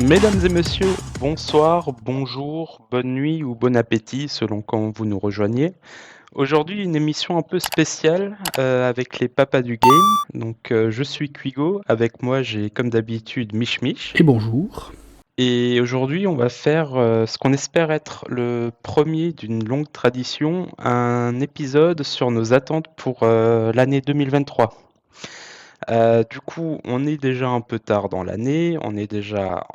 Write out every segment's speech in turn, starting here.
Mesdames et messieurs, bonsoir, bonjour, bonne nuit ou bon appétit selon quand vous nous rejoignez. Aujourd'hui, une émission un peu spéciale avec les papas du game. Donc, je suis Quigo. Avec moi, j'ai comme d'habitude Mich Mich. Et bonjour. Et aujourd'hui, on va faire ce qu'on espère être le premier d'une longue tradition, un épisode sur nos attentes pour l'année 2023. Du coup, on est déjà un peu tard dans l'année, on est déjà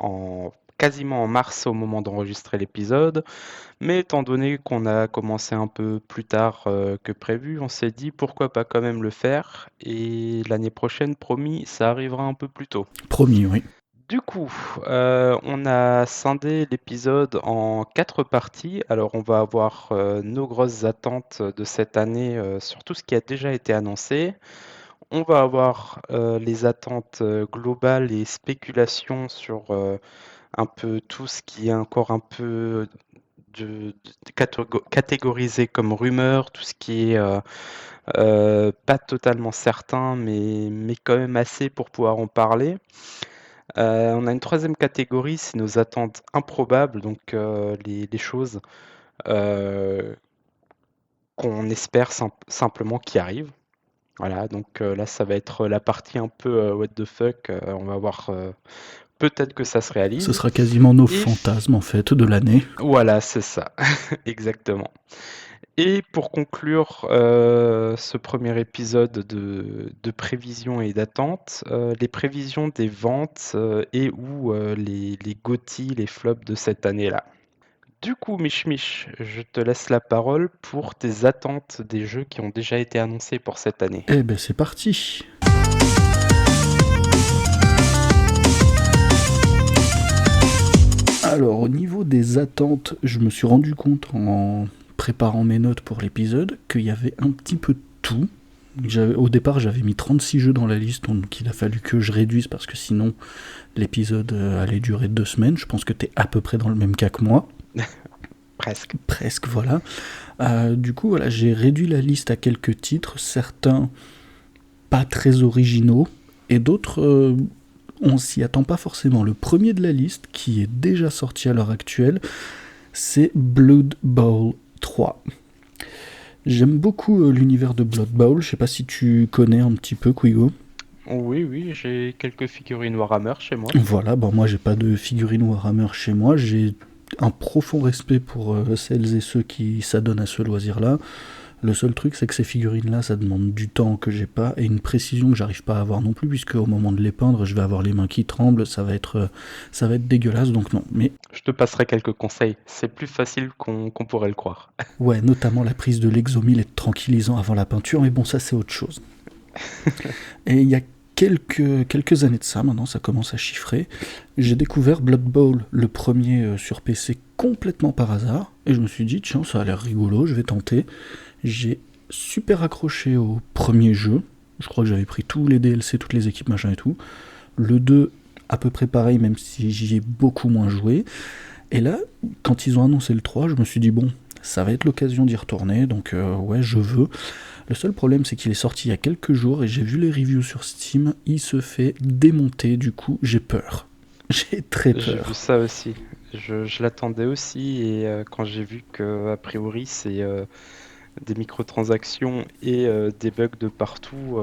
quasiment en mars au moment d'enregistrer l'épisode, mais étant donné qu'on a commencé un peu plus tard que prévu, on s'est dit pourquoi pas quand même le faire, et l'année prochaine, promis, ça arrivera un peu plus tôt. Promis, oui. Du coup, on a scindé l'épisode en 4 parties. Alors, on va avoir nos grosses attentes de cette année sur tout ce qui a déjà été annoncé. On va avoir les attentes globales et spéculations sur un peu tout ce qui est encore un peu catégorisé comme rumeur, tout ce qui est pas totalement certain, mais quand même assez pour pouvoir en parler. On a une troisième catégorie, c'est nos attentes improbables, donc les choses euh, qu'on espère simplement qui arrivent. Voilà, donc là, ça va être la partie un peu what the fuck. On va voir, peut-être que ça se Ce réalise. sera quasiment nos Et fantasmes, en fait, de l'année. voilà, c'est ça, exactement. Et pour conclure ce premier épisode de prévisions et d'attentes, les prévisions des ventes et ou les GOTY, les flops de cette année-là. Du coup, Mich Mich, je te laisse la parole pour tes attentes des jeux qui ont déjà été annoncés pour cette année. Eh ben, c'est parti. Alors, au niveau des attentes, je me suis rendu compte en préparant mes notes pour l'épisode qu'il y avait un petit peu de tout. Au départ, j'avais mis 36 jeux dans la liste, donc il a fallu que je réduise parce que sinon l'épisode allait durer 2 semaines. Je pense que t'es à peu près dans le même cas que moi. Presque. Presque, voilà. Du coup, voilà, j'ai réduit la liste à quelques titres, certains pas très originaux, et d'autres, on s'y attend pas forcément. Le premier de la liste, qui est déjà sorti à l'heure actuelle, c'est Blood Bowl 3. J'aime beaucoup l'univers de Blood Bowl, je sais pas si tu connais un petit peu Quigo. Oui, oui, j'ai quelques figurines Warhammer chez moi. Voilà, bon moi j'ai pas de figurine Warhammer chez moi, j'ai un profond respect pour celles et ceux qui s'adonnent à ce loisir-là. Le seul truc, c'est que ces figurines-là, ça demande du temps que j'ai pas et une précision que j'arrive pas à avoir non plus, puisque au moment de les peindre, je vais avoir les mains qui tremblent, ça va être dégueulasse, donc non. Mais Je te passerai quelques conseils. C'est plus facile qu'on pourrait le croire. ouais, notamment la prise de l'exomil est tranquillisant avant la peinture, mais bon, ça c'est autre chose. Et il y a quelques années de ça, maintenant ça commence à chiffrer, j'ai découvert Blood Bowl, le premier sur PC complètement par hasard, et je me suis dit, tiens, ça a l'air rigolo, je vais tenter. J'ai super accroché au premier jeu, je crois que j'avais pris tous les DLC, toutes les équipes, machin et tout. Le 2, à peu près pareil, même si j'y ai beaucoup moins joué. Et là, quand ils ont annoncé le 3, je me suis dit, bon, ça va être l'occasion d'y retourner, donc ouais, je veux. Le seul problème, c'est qu'il est sorti il y a quelques jours et j'ai vu les reviews sur Steam. Il se fait démonter, du coup, j'ai peur. J'ai très J'ai vu peur. ça aussi. Je l'attendais aussi et quand j'ai vu que a priori c'est des microtransactions et des bugs de partout,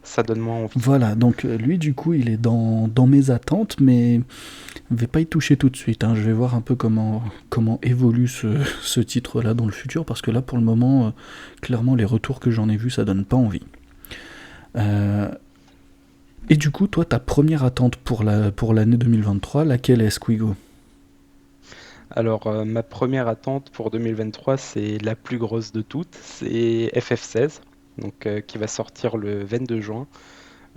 ça donne moins envie. Voilà, donc lui, du coup, il est dans mes attentes, mais je vais pas y toucher tout de suite. Hein. Je vais voir un peu comment évolue ce titre-là dans le futur, parce que là, pour le moment, clairement, les retours que j'en ai vus, ça donne pas envie. Euh, et du coup, toi, ta première attente pour l'année 2023, laquelle est, Squigo? Alors ma première attente pour 2023, c'est la plus grosse de toutes, c'est FF16, donc qui va sortir le 22 juin.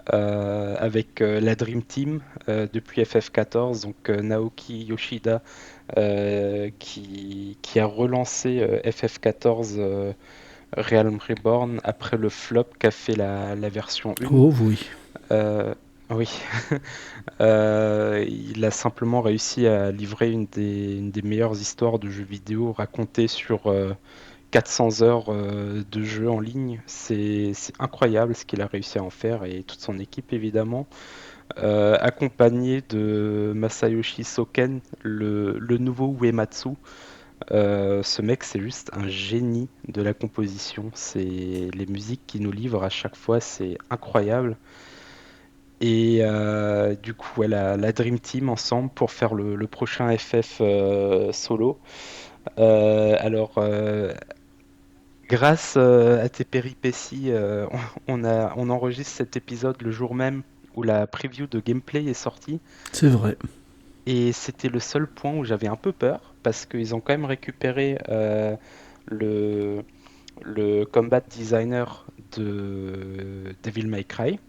Avec la Dream Team depuis FF14, donc Naoki Yoshida qui a relancé FF14 Realm Reborn après le flop qu'a fait la version 1. Oh oui. Euh, oui, il a simplement réussi à livrer une des meilleures histoires de jeux vidéo racontées sur 400 heures de jeu en ligne. C'est incroyable ce qu'il a réussi à en faire et toute son équipe évidemment. accompagné de Masayoshi Soken, le nouveau Uematsu. Ce mec, c'est juste un génie de la composition. C'est les musiques qu'il nous livre à chaque fois, c'est incroyable. Et du coup, ouais, la Dream Team ensemble pour faire le prochain FF solo. Alors, grâce à tes péripéties, on enregistre cet épisode le jour même où la preview de gameplay est sortie. C'est vrai. Et c'était le seul point où j'avais un peu peur, parce qu'ils ont quand même récupéré le, le combat designer de Devil May Cry,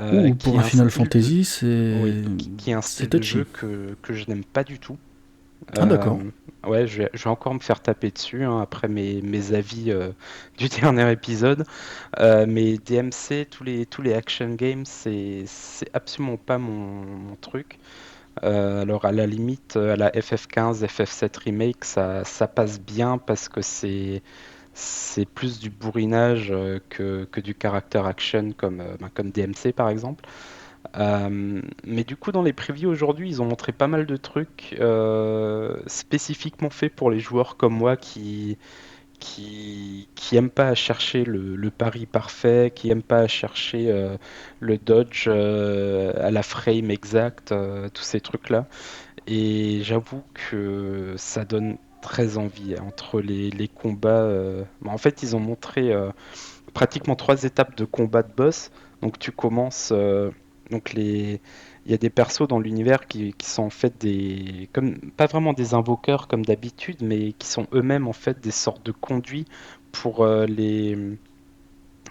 Ouh, qui pour est un un Final style de, Fantasy, oui, c'est qui est un c'est style de touchy. jeu que je n'aime pas du tout. Ah d'accord. Ouais, je vais encore me faire taper dessus hein, après mes avis du dernier épisode. Mais DMC, tous les action games, c'est absolument pas mon truc. Alors à la limite, à la FF15, FF7 Remake, ça passe bien parce que c'est plus du bourrinage que du character action comme DMC par exemple. Mais du coup, dans les previews aujourd'hui, ils ont montré pas mal de trucs spécifiquement faits pour les joueurs comme moi qui aiment pas chercher le pari parfait, qui aiment pas chercher le dodge à la frame exacte, tous ces trucs-là. Et j'avoue que ça donne très envie entre les combats. En fait, ils ont montré pratiquement 3 étapes de combat de boss. Donc tu commences. Donc les... Il y a des persos dans l'univers qui sont en fait comme, pas vraiment des invoqueurs comme d'habitude, mais qui sont eux-mêmes en fait des sortes de conduits pour les.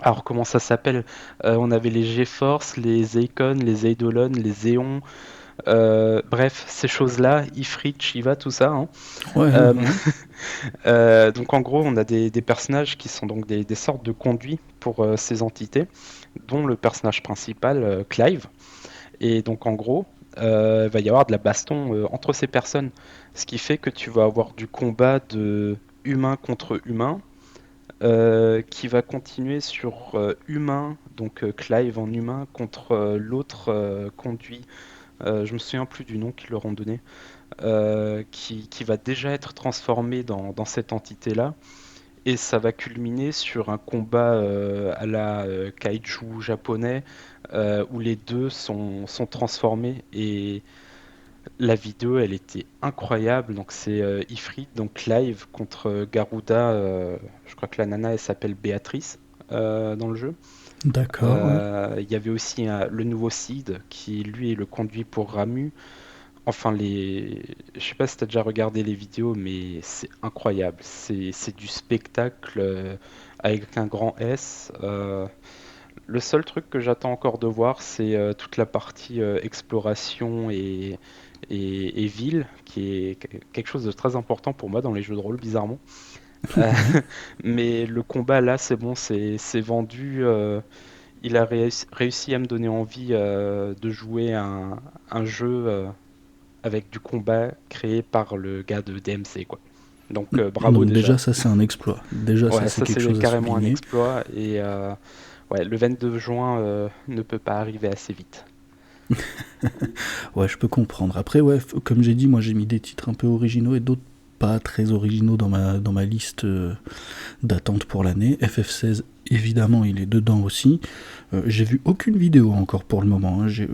Alors comment ça s'appelle? On avait les GeForce, les Akon, les Eidolon, les Xeon, bref, ces choses-là, Ifrit, Shiva, tout ça. Hein. Ouais, Euh, ouais. donc en gros, on a des personnages qui sont donc des sortes de conduits pour ces entités, dont le personnage principal, Clive. Et donc en gros, il va y avoir de la baston entre ces personnes, ce qui fait que tu vas avoir du combat de humain contre humain, qui va continuer sur humain, donc Clive en humain contre l'autre conduit. Je me souviens plus du nom qu'ils leur ont donné. Qui va déjà être transformé dans cette entité-là. Et ça va culminer sur un combat à la kaiju japonais où les deux sont transformés. Et la vidéo, elle était incroyable. Donc c'est Ifrit, donc Clive contre Garuda. Je crois que la nana, elle s'appelle Béatrice dans le jeu. D'accord, ouais. Il y avait aussi le nouveau Seed qui lui est le conduit pour Ramu. Enfin, je sais pas si tu as déjà regardé les vidéos, mais c'est incroyable. C'est du spectacle avec un grand S. Le seul truc que j'attends encore de voir, c'est toute la partie exploration et ville, qui est quelque chose de très important pour moi dans les jeux de rôle, bizarrement. Euh, Ouais. mais le combat là, c'est bon, c'est vendu. Il a réussi à me donner envie de jouer un jeu avec du combat créé par le gars de DMC, quoi. Donc bravo Donc déjà, déjà. ça c'est un exploit. Déjà, ça Ouais, c'est ça quelque c'est chose à carrément un souligner. exploit et ouais, le 22 juin ne peut pas arriver assez vite. Ouais, je peux comprendre. Après, ouais, comme j'ai dit, moi j'ai mis des titres un peu originaux et d'autres pas très originaux dans ma liste d'attente pour l'année. FF16, évidemment, il est dedans aussi. J'ai vu aucune vidéo encore pour le moment. Hein. Je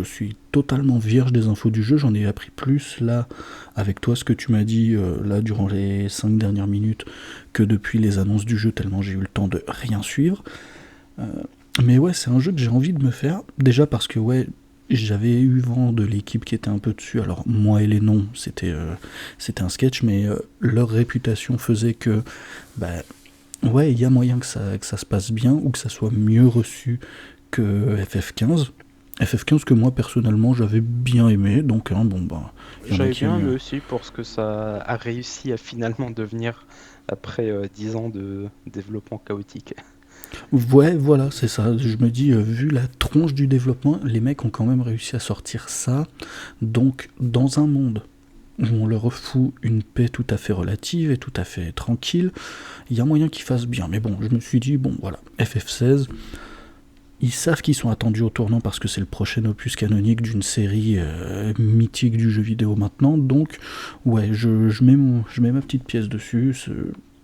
suis totalement vierge des infos du jeu. J'en ai appris plus là avec toi, ce que tu m'as dit là durant les 5 dernières minutes, que depuis les annonces du jeu, tellement j'ai eu le temps de rien suivre. Euh, mais ouais, c'est un jeu que j'ai envie de me faire. Déjà parce que ouais, j'avais eu vent de l'équipe qui était un peu dessus. Alors moi et les noms, c'était un sketch, mais leur réputation faisait que bah, ouais, il y a moyen que ça se passe bien ou que ça soit mieux reçu que FF15. FF15 que moi personnellement j'avais bien aimé, donc hein, bon bah il y en a J'avais qui bien aiment. aimé aussi pour ce que ça a réussi à finalement devenir après 10 ans de développement chaotique. Ouais, voilà, c'est ça. Je me dis, vu la tronche du développement, les mecs ont quand même réussi à sortir ça. Donc, dans un monde où on leur fout une paix tout à fait relative et tout à fait tranquille, il y a moyen qu'ils fassent bien. Mais bon, je me suis dit, bon, voilà, FF16, ils savent qu'ils sont attendus au tournant parce que c'est le prochain opus canonique d'une série mythique du jeu vidéo maintenant. Donc, ouais, je mets ma petite pièce dessus.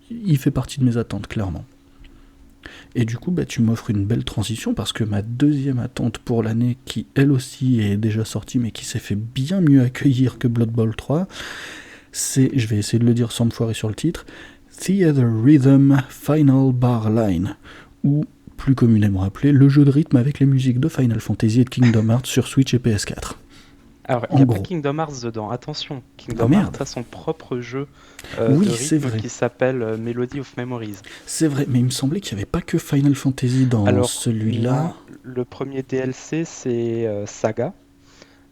Il fait partie de mes attentes, clairement. Et du coup, bah, tu m'offres une belle transition parce que ma deuxième attente pour l'année, qui elle aussi est déjà sortie mais qui s'est fait bien mieux accueillir que Blood Bowl 3, c'est, je vais essayer de le dire sans me foirer sur le titre, Theater Rhythm Final Bar Line, ou plus communément appelé le jeu de rythme avec les musiques de Final Fantasy et de Kingdom Hearts sur Switch et PS4. Alors, il n'y En a pas gros. Kingdom Hearts dedans, attention, Ah Kingdom merde. Hearts a son propre jeu Oui, de c'est rythme vrai. qui s'appelle Melody of Memories. C'est vrai, mais il me semblait qu'il n'y avait pas que Final Fantasy dans Alors, non, celui-là. le premier DLC c'est Saga.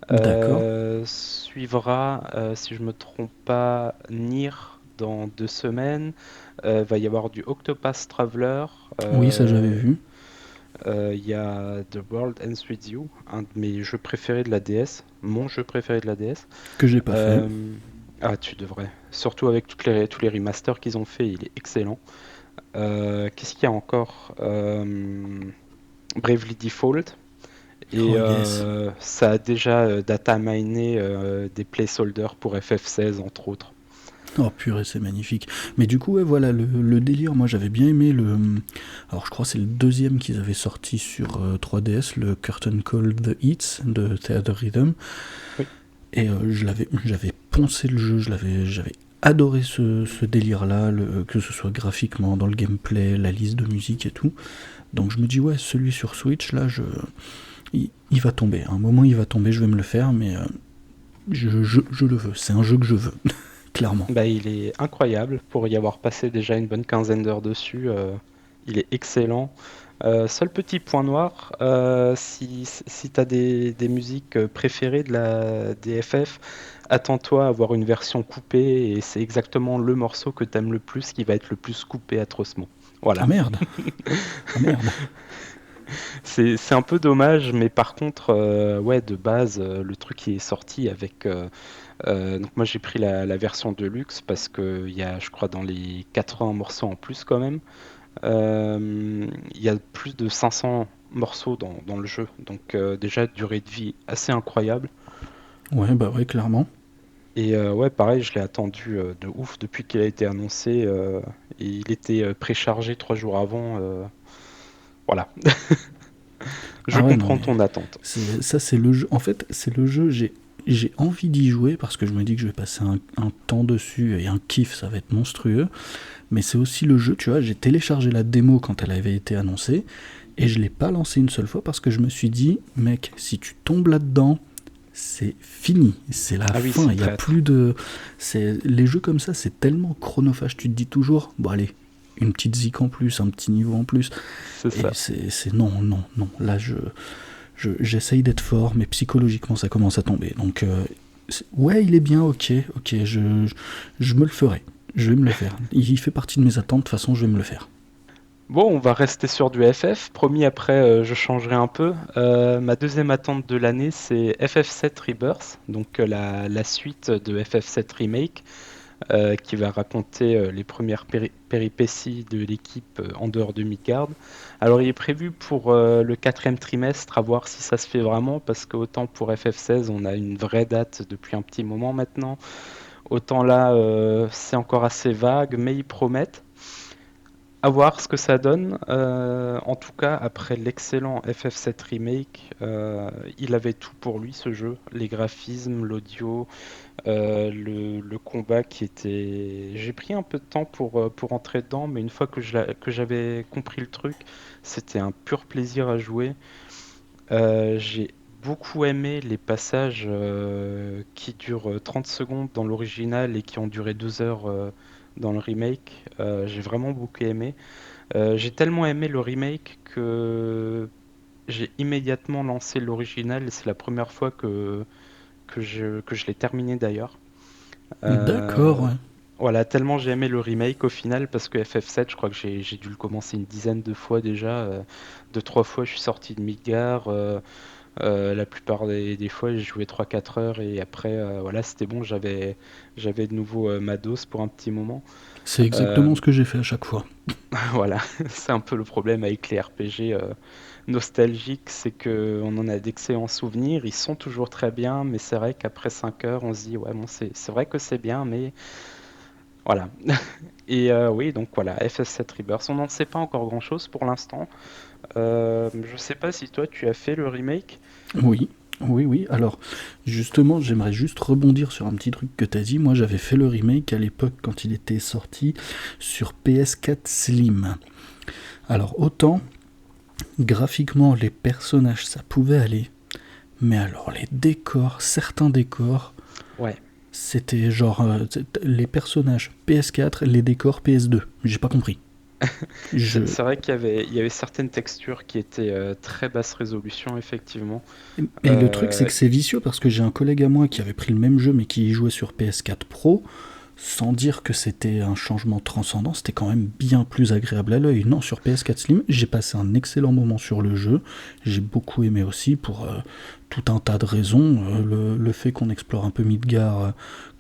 D'accord. Suivra, si je me trompe pas, Nier dans 2 semaines. Va y avoir du Octopath Traveler. Oui, ça j'avais vu. Il y a The World Ends With You, un de mes jeux préférés de la DS, mon jeu préféré de la DS. Que j'ai pas fait. Euh, tu devrais. Surtout avec tous les remasters qu'ils ont fait, il est excellent. Qu'est-ce qu'il y a encore? Bravely Default. Et Oh yes. ça a déjà data miné des placeholders pour FF16 entre autres. Oh purée, c'est magnifique. Mais du coup, ouais, voilà, le délire, moi j'avais bien aimé le... Alors je crois que c'est le deuxième qu'ils avaient sorti sur 3DS, le Curtain Call The Hits de Theater Rhythm. Oui. Et j'avais poncé le jeu, j'avais adoré ce délire-là, que ce soit graphiquement, dans le gameplay, la liste de musique et tout. Donc je me dis, ouais, celui sur Switch, là, il va tomber. À un moment, il va tomber, je vais me le faire, mais je le veux. C'est un jeu que je veux, clairement. Bah, il est incroyable pour y avoir passé déjà une bonne quinzaine d'heures dessus. Il est excellent. Seul petit point noir, si tu as des musiques préférées des FF, attends-toi à avoir une version coupée et c'est exactement le morceau que tu aimes le plus qui va être le plus coupé atrocement. Ah Voilà. merde. Ah merde. C'est un peu dommage, mais par contre, ouais, de base, le truc qui est sorti avec. Donc moi j'ai pris la version de luxe parce qu'il y a, je crois, dans les 80 morceaux en plus quand même. Il y a plus de 500 morceaux dans le jeu, donc déjà durée de vie assez incroyable. Ouais, bah ouais, clairement. Et ouais, pareil, je l'ai attendu de ouf depuis qu'il a été annoncé. Et il était préchargé 3 jours avant. Voilà, je Ah ouais, non comprends mais ton attente. ça c'est le jeu. En fait, c'est le jeu. J'ai envie d'y jouer parce que je me dis que je vais passer un temps dessus et un kiff, ça va être monstrueux. Mais c'est aussi le jeu, tu vois. J'ai téléchargé la démo quand elle avait été annoncée et je l'ai pas lancé une seule fois parce que je me suis dit, mec, si tu tombes là-dedans, c'est fini, c'est la Ah oui, fin. c'est Il y a traître. plus de. Les jeux comme ça, c'est tellement chronophage. Tu te dis toujours, bon allez, une petite zik en plus, un petit niveau en plus. C'est Et ça. c'est non, non, non. Là, j'essaye d'être fort, mais psychologiquement, ça commence à tomber. Donc, ouais, il est bien, ok, ok, je me le ferai. Je vais me le faire. Il fait partie de mes attentes, de toute façon, je vais me le faire. Bon, on va rester sur du FF. Promis, après, je changerai un peu. Ma deuxième attente de l'année, c'est FF7 Rebirth, donc la suite de FF7 Remake, qui va raconter les premières péripéties de l'équipe en dehors de Midgard. Alors, il est prévu pour le quatrième trimestre, à voir si ça se fait vraiment, parce que autant pour FF16, on a une vraie date depuis un petit moment maintenant, autant là, c'est encore assez vague, mais ils promettent. À voir ce que ça donne. En tout cas, après l'excellent FF7 Remake, il avait tout pour lui ce jeu. Les graphismes, l'audio, le combat qui était... J'ai pris un peu de temps pour entrer dedans, mais une fois que j'avais compris le truc, c'était un pur plaisir à jouer. J'ai beaucoup aimé les passages qui durent 30 secondes dans l'original et qui ont duré 2 heures dans le remake. J'ai vraiment beaucoup aimé. J'ai tellement aimé le remake que j'ai immédiatement lancé l'original et c'est la première fois que je l'ai terminé d'ailleurs. D'accord, Euh, ouais. voilà, tellement j'ai aimé le remake au final parce que FF7, je crois que j'ai dû le commencer une dizaine de fois déjà. 2, 3 fois, je suis sorti de Midgar. La plupart des fois, j'ai joué 3, 4 heures et après, voilà, c'était bon. J'avais de nouveau ma dose pour un petit moment. C'est Euh, exactement ce que j'ai fait à chaque fois. voilà, c'est un peu le problème avec les RPG. nostalgique, c'est que on en a d'excellents souvenirs. Ils sont toujours très bien, mais c'est vrai qu'après 5 heures, on se dit, ouais, bon, c'est vrai que c'est bien, mais voilà. Et oui, donc voilà, FF7 Rebirth. On n'en sait pas encore grand-chose pour l'instant. Je sais pas si toi, tu as fait le remake. Oui, oui, oui. Alors, justement, j'aimerais juste rebondir sur un petit truc que t'as dit. Moi, j'avais fait le remake à l'époque quand il était sorti sur PS4 Slim. Alors, autant, graphiquement, les personnages, ça pouvait aller. Mais alors, les décors, certains décors, Ouais. c'était genre les personnages PS4, les décors PS2. J'ai pas compris. Je... C'est vrai qu'il y avait certaines textures qui étaient très basse résolution, effectivement. Et le truc, c'est Euh, que c'est vicieux parce que j'ai un collègue à moi qui avait pris le même jeu mais qui y jouait sur PS4 Pro. Sans dire que c'était un changement transcendant, c'était quand même bien plus agréable à l'œil. Non, sur PS4 Slim, j'ai passé un excellent moment sur le jeu. J'ai beaucoup aimé aussi pour tout un tas de raisons. Le fait qu'on explore un peu Midgar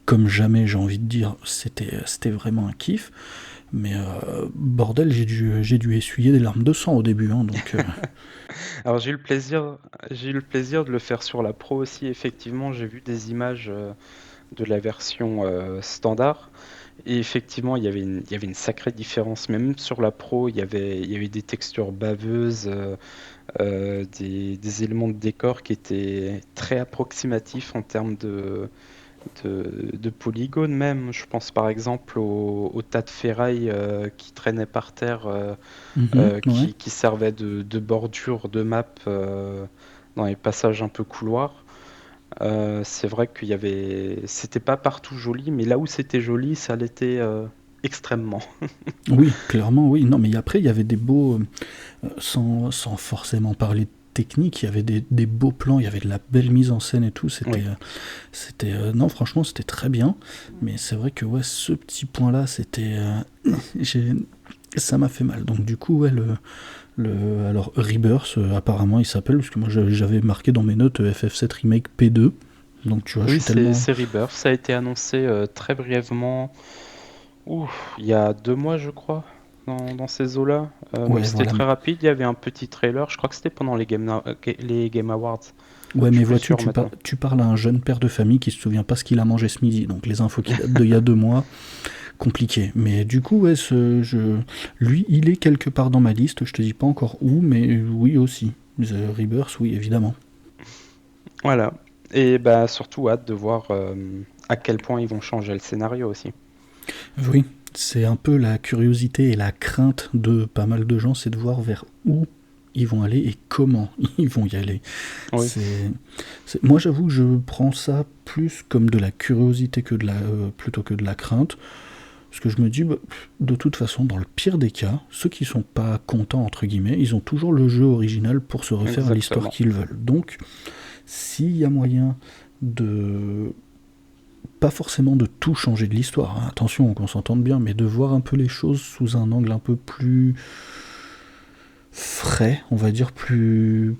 comme jamais, j'ai envie de dire, c'était vraiment un kiff. Mais bordel, j'ai dû essuyer des larmes de sang au début. Hein, donc, Alors j'ai eu le plaisir de le faire sur la Pro aussi. Effectivement, j'ai vu des images de la version standard. Et effectivement, il y avait une sacrée différence. Même sur la Pro, il y avait des textures baveuses, des éléments de décor qui étaient très approximatifs en termes de polygones même. Je pense par exemple au tas de ferraille qui traînait par terre, ouais. qui servait de bordure de map dans les passages un peu couloirs. C'est vrai c'était pas partout joli, mais là où c'était joli, ça l'était extrêmement. Oui, clairement, oui. Non, mais après, il y avait des beaux, sans forcément parler de technique, il y avait des beaux plans, il y avait de la belle mise en scène et tout. Oui. Non, franchement, c'était très bien. Mais c'est vrai que ouais, ce petit point-là, j'ai- ça m'a fait mal. Donc du coup, ouais, alors Rebirth, apparemment, il s'appelle parce que moi, j'avais marqué dans mes notes FF7 Remake P2. Donc tu vois, je Oui, suis c'est tellement. c'est Rebirth. Ça a été annoncé très brièvement, il y a 2 mois, je crois, dans ces eaux-là. Ouais, C'était voilà. très rapide. Il y avait un petit trailer. Je crois que c'était pendant les Game Awards. Ouais, Je mais suis plus vois-tu, sûr maintenant. tu parles à un jeune père de famille qui se souvient pas ce qu'il a mangé ce midi. Donc les infos qui datent d'il y a 2 mois, compliqué. Mais du coup, ouais, lui, il est quelque part dans ma liste. Je te dis pas encore où, mais oui aussi. The Rebirth, oui, évidemment. Voilà. Et bah surtout hâte de voir à quel point ils vont changer le scénario aussi. Oui, c'est un peu la curiosité et la crainte de pas mal de gens, c'est de voir vers où ils vont aller et comment ils vont y aller. Oui. Moi, j'avoue que je prends ça plus comme de la curiosité plutôt que de la crainte. Parce que je me dis, bah, de toute façon, dans le pire des cas, ceux qui sont pas contents, entre guillemets, ils ont toujours le jeu original pour se refaire à l'histoire Exactement. qu'ils veulent. Donc, s'il y a moyen de... Pas forcément de tout changer de l'histoire, hein, attention qu'on s'entende bien, mais de voir un peu les choses sous un angle un peu plus frais, on va dire plus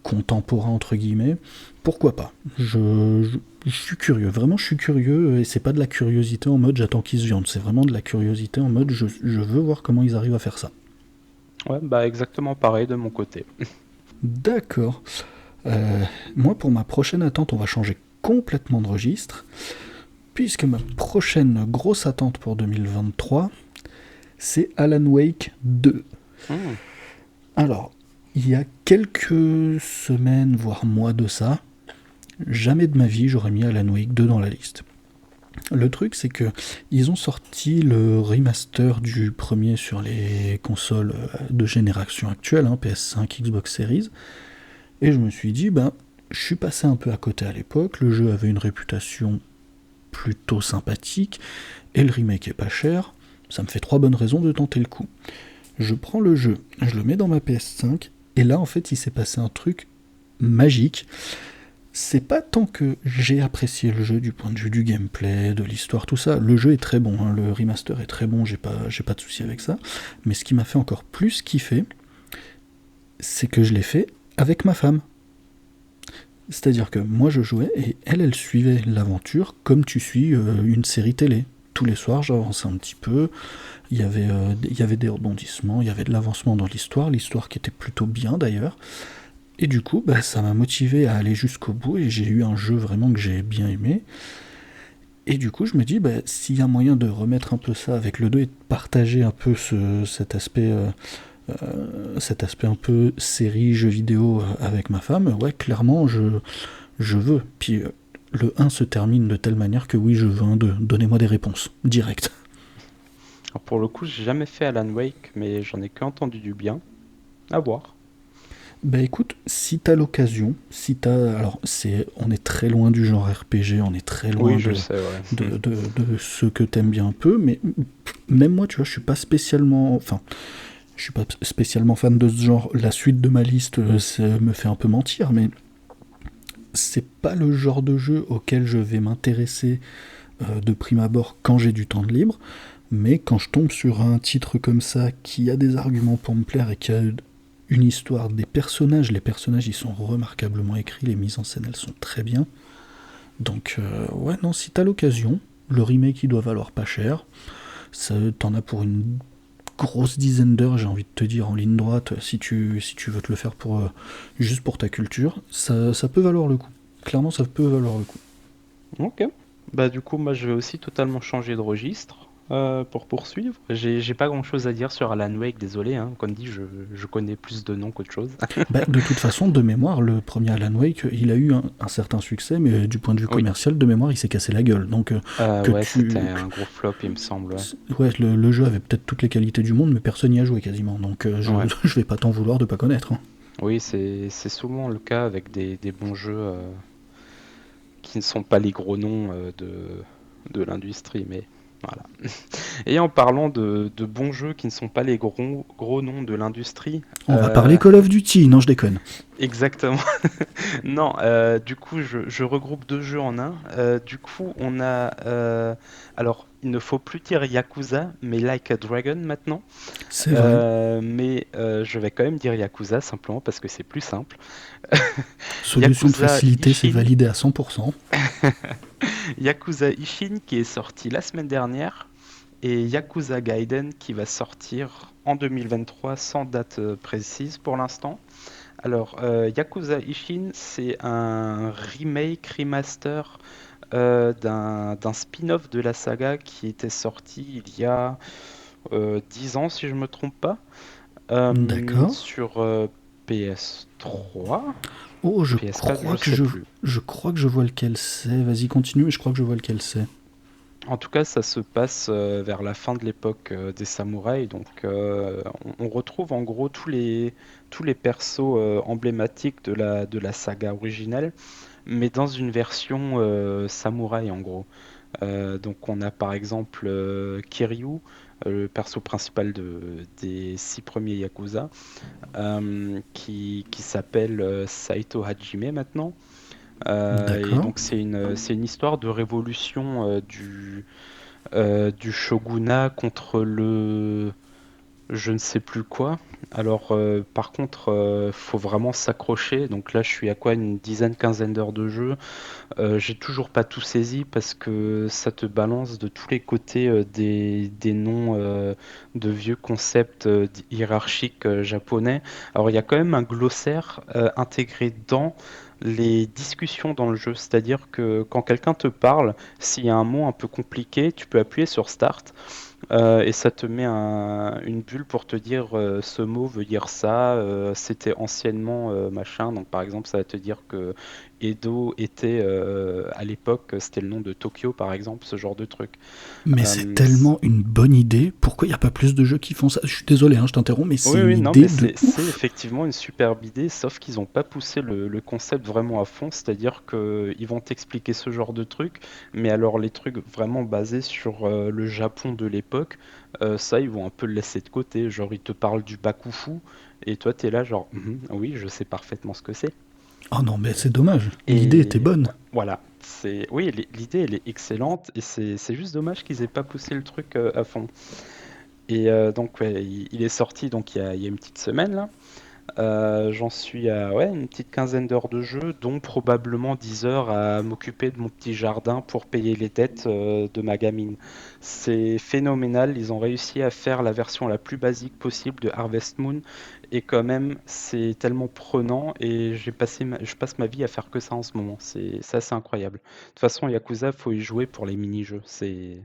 contemporain entre guillemets, pourquoi pas. Je suis curieux, vraiment je suis curieux, et c'est pas de la curiosité en mode j'attends qu'ils se viandent, c'est vraiment de la curiosité en mode je veux voir comment ils arrivent à faire ça. Ouais, bah exactement pareil de mon côté. D'accord. Moi pour ma prochaine attente, on va changer complètement de registre, puisque ma prochaine grosse attente pour 2023, c'est Alan Wake 2. Hmm. Alors, il y a quelques semaines, voire mois de ça, jamais de ma vie j'aurais mis Alan Wake 2 dans la liste. Le truc, c'est que ils ont sorti le remaster du premier sur les consoles de génération actuelle, hein, PS5, Xbox Series, et je me suis dit, ben, je suis passé un peu à côté à l'époque, le jeu avait une réputation plutôt sympathique, et le remake est pas cher, ça me fait 3 bonnes raisons de tenter le coup. Je prends le jeu, je le mets dans ma PS5, et là, en fait, il s'est passé un truc magique. C'est pas tant que j'ai apprécié le jeu du point de vue du gameplay, de l'histoire, tout ça. Le jeu est très bon, hein, le remaster est très bon, j'ai pas de souci avec ça. Mais ce qui m'a fait encore plus kiffer, c'est que je l'ai fait avec ma femme. C'est-à-dire que moi je jouais et elle suivait l'aventure comme tu suis une série télé. tous les soirs, j'avançais un petit peu. Il y avait des rebondissements, il y avait de l'avancement dans l'histoire qui était plutôt bien d'ailleurs. Et du coup, bah, ça m'a motivé à aller jusqu'au bout et j'ai eu un jeu vraiment que j'ai bien aimé. Et du coup, je me dis, bah, s'il y a moyen de remettre un peu ça avec le 2 et de partager un peu cet aspect un peu série, jeu vidéo avec ma femme, ouais, clairement, je veux. Puis le 1 se termine de telle manière que oui, je veux un 2. Donnez-moi des réponses, direct. Alors pour le coup, j'ai jamais fait Alan Wake, mais j'en ai qu'entendu du bien. À voir. Bah écoute, si t'as l'occasion, si t'as... Alors, on est très loin du genre RPG, on est très Oui, loin je sais, ouais. de ce que t'aimes bien un peu, mais même moi, tu vois, je suis pas spécialement... Enfin, je suis pas spécialement fan de ce genre. La suite de ma liste, ça me fait un peu mentir, mais c'est pas le genre de jeu auquel je vais m'intéresser de prime abord quand j'ai du temps de libre, mais quand je tombe sur un titre comme ça qui a des arguments pour me plaire et qui a une histoire, des personnages, les personnages ils sont remarquablement écrits, les mises en scène elles sont très bien. Donc ouais non, si t'as l'occasion, le remake il doit valoir pas cher, ça t'en as pour une grosse dizaine d'heures, j'ai envie de te dire en ligne droite, si tu veux te le faire pour juste pour ta culture, ça peut valoir le coup. Clairement ça peut valoir le coup. Ok. Bah du coup, moi je vais aussi totalement changer de registre pour poursuivre. J'ai pas grand-chose à dire sur Alan Wake, désolé, hein. Comme dit, je connais plus de noms qu'autre chose. Bah, de toute façon, de mémoire, le premier Alan Wake, il a eu un certain succès, mais du point de vue Oui. commercial, de mémoire, il s'est cassé la gueule. Donc, que Ouais, c'était tu. un gros flop, il me semble. Ouais. Ouais, le jeu avait peut-être toutes les qualités du monde, mais personne n'y a joué quasiment. Donc, Ouais. je vais pas t'en vouloir de pas connaître, hein. Oui, c'est souvent le cas avec des bons jeux qui ne sont pas les gros noms de l'industrie, mais voilà. Et en parlant de bons jeux qui ne sont pas les gros noms de l'industrie, On va parler Call of Duty, non, je déconne. exactement. Non, du coup, je regroupe deux jeux en un. Du coup, on a. Alors, il ne faut plus dire Yakuza, mais Like a Dragon maintenant. C'est vrai. Mais je vais quand même dire Yakuza simplement parce que c'est plus simple. Solution de Yakuza facilité, c'est Ishin, validé à 100%. Yakuza Ishin qui est sorti la semaine dernière et Yakuza Gaiden qui va sortir en 2023 sans date précise pour l'instant. Alors, Yakuza Ishin, c'est un remake, remaster d'un spin-off de la saga qui était sorti il y a 10 ans, si je me trompe pas, D'accord. sur PS3, Oh, PS4, je sais plus. je crois que je vois lequel c'est. Vas-y, continue, mais je crois que je vois lequel c'est. En tout cas, ça se passe vers la fin de l'époque des samouraïs. Donc, on retrouve en gros tous les persos emblématiques de la saga originelle, mais dans une version samouraï en gros. Donc, on a par exemple Kiryu, le perso principal des 6 premiers Yakuza, qui s'appelle Saito Hajime maintenant. Et D'accord. donc, c'est une histoire de révolution du shogunat contre le je ne sais plus quoi. Alors, par contre, faut vraiment s'accrocher. Donc là, je suis à quoi, une dizaine, quinzaine d'heures de jeu. J'ai toujours pas tout saisi parce que ça te balance de tous les côtés des noms de vieux concepts hiérarchiques japonais. Alors, il y a quand même un glossaire intégré dans les discussions dans le jeu. C'est-à-dire que quand quelqu'un te parle, s'il y a un mot un peu compliqué, tu peux appuyer sur Start et ça te met une bulle pour te dire ce mot veut dire ça, c'était anciennement machin. Donc par exemple, ça va te dire que Edo était à l'époque, c'était le nom de Tokyo par exemple, ce genre de truc. Mais c'est Euh, tellement une bonne idée. Pourquoi il n'y a pas plus de jeux qui font ça? Je suis désolé, hein, je t'interromps, mais c'est Oui, une oui, non, mais idée de c'est ouf. effectivement une superbe idée, sauf qu'ils n'ont pas poussé le concept vraiment à fond, c'est-à-dire qu'ils vont t'expliquer ce genre de trucs, mais alors les trucs vraiment basés sur le Japon de l'époque, ça, ils vont un peu le laisser de côté, genre ils te parlent du Bakufu, et toi, t'es là, genre, mhm, oui, je sais parfaitement ce que c'est. Oh non, mais c'est dommage. L'idée était Et bonne. voilà, oui, l'idée, elle est excellente, et c'est juste dommage qu'ils aient pas poussé le truc à fond. Et donc, ouais, il est sorti donc il y a une petite semaine là. J'en suis à ouais, une petite quinzaine d'heures de jeu, dont probablement 10 heures à m'occuper de mon petit jardin pour payer les dettes de ma gamine. C'est phénoménal, ils ont réussi à faire la version la plus basique possible de Harvest Moon, et quand même c'est tellement prenant, et je passe ma vie à faire que ça en ce moment. C'est assez incroyable. De toute façon, Yakuza, faut y jouer pour les mini-jeux, c'est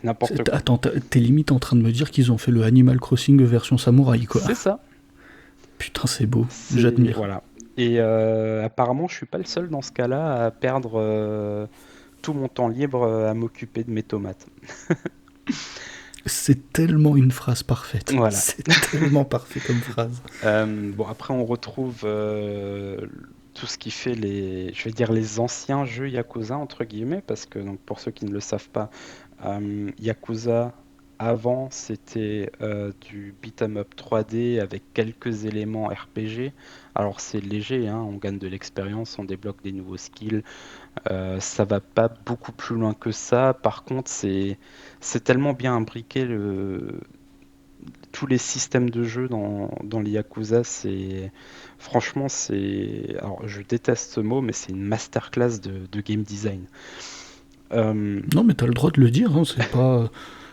n'importe quoi. Attends, t'es limite en train de me dire qu'ils ont fait le Animal Crossing version samouraï, quoi. C'est ça. Putain, c'est beau, C'est j'admire. voilà. Et apparemment, je suis pas le seul dans ce cas-là à perdre tout mon temps libre à m'occuper de mes tomates. C'est tellement une phrase parfaite. Voilà. C'est tellement parfait comme phrase. Bon, après, on retrouve tout ce qui fait je vais dire les anciens jeux Yakuza entre guillemets, parce que donc pour ceux qui ne le savent pas, Yakuza avant c'était du beat'em up 3D avec quelques éléments RPG. Alors c'est léger, hein, on gagne de l'expérience, on débloque des nouveaux skills. Ça va pas beaucoup plus loin que ça. Par contre, c'est tellement bien imbriqué tous les systèmes de jeu dans les Yakuza. Franchement, alors je déteste ce mot, mais c'est une masterclass de game design. Euh, Non, mais t'as le droit de le dire, hein,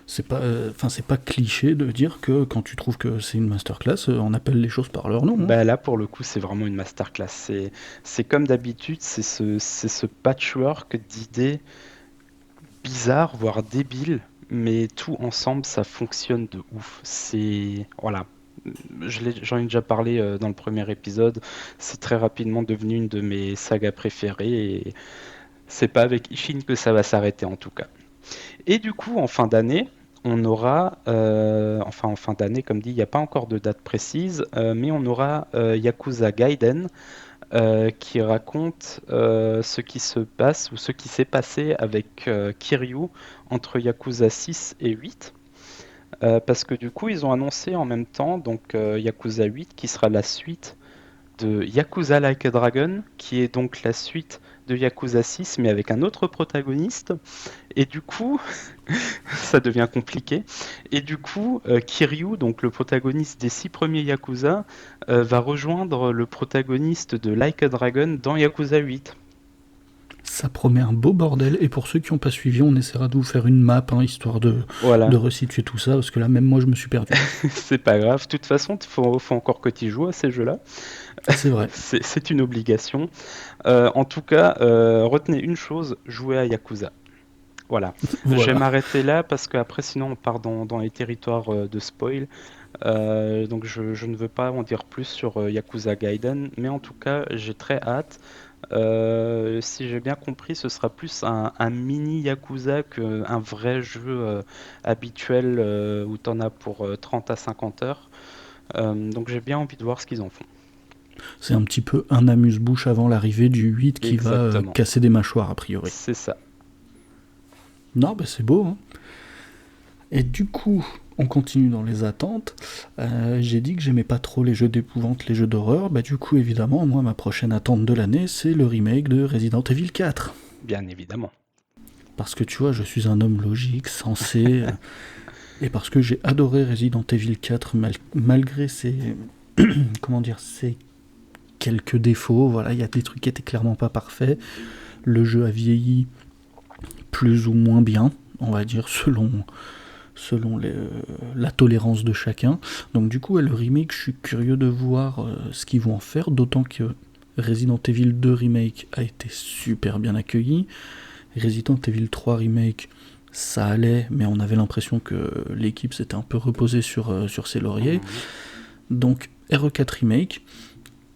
c'est pas cliché de dire que quand tu trouves que c'est une masterclass, on appelle les choses par leur nom, hein. Bah là, pour le coup, c'est vraiment une masterclass. C'est comme d'habitude, c'est ce patchwork d'idées bizarres, voire débiles, mais tout ensemble, ça fonctionne de ouf. Voilà. J'en ai déjà parlé dans le premier épisode. C'est très rapidement devenu une de mes sagas préférées, et c'est pas avec Ishin que ça va s'arrêter en tout cas. Et du coup, en fin d'année, on aura, enfin en fin d'année, comme dit, il n'y a pas encore de date précise, mais on aura Yakuza Gaiden, qui raconte ce qui se passe ou ce qui s'est passé avec Kiryu entre Yakuza 6 et 8. Parce que du coup, ils ont annoncé en même temps donc Yakuza 8 qui sera la suite de Yakuza Like a Dragon, qui est donc la suite de Yakuza 6, mais avec un autre protagoniste. Et du coup, ça devient compliqué. Et du coup, Kiryu, donc le protagoniste des 6 premiers Yakuza, va rejoindre le protagoniste de Like a Dragon dans Yakuza 8. Ça promet un beau bordel, et pour ceux qui n'ont pas suivi, on essaiera de vous faire une map, hein, histoire Voilà, de resituer tout ça, parce que là, même moi, je me suis perdu. c'est pas grave. De toute façon, faut encore que tu joues à ces jeux-là. C'est vrai. C'est une obligation. En tout cas, retenez une chose, jouez à Yakuza. Voilà. Je vais Voilà. m'arrêter là parce qu'après, sinon, on part dans les territoires de spoil. Donc, je ne veux pas en dire plus sur Yakuza Gaiden, mais en tout cas, j'ai très hâte. Si j'ai bien compris, ce sera plus un mini Yakuza qu'un vrai jeu habituel où tu en as pour 30 à 50 heures. Donc, j'ai bien envie de voir ce qu'ils en font. C'est un petit peu un amuse-bouche avant l'arrivée du 8 qui va Exactement. casser des mâchoires, a priori. C'est ça. Non, bah c'est beau, hein. Et du coup, on continue dans les attentes. J'ai dit que j'aimais pas trop les jeux d'épouvante, les jeux d'horreur. Bah du coup, évidemment, moi, ma prochaine attente de l'année, c'est le remake de Resident Evil 4. Bien évidemment. Parce que tu vois, je suis un homme logique, sensé, et parce que j'ai adoré Resident Evil 4 malgré ses, comment dire, ses quelques défauts. Voilà, il y a des trucs qui étaient clairement pas parfaits. Le jeu a vieilli plus ou moins bien, on va dire, selon la tolérance de chacun. Donc du coup, le remake, je suis curieux de voir ce qu'ils vont en faire, d'autant que Resident Evil 2 Remake a été super bien accueilli. Resident Evil 3 Remake, ça allait, mais on avait l'impression que l'équipe s'était un peu reposée sur ses lauriers. Donc RE4 Remake,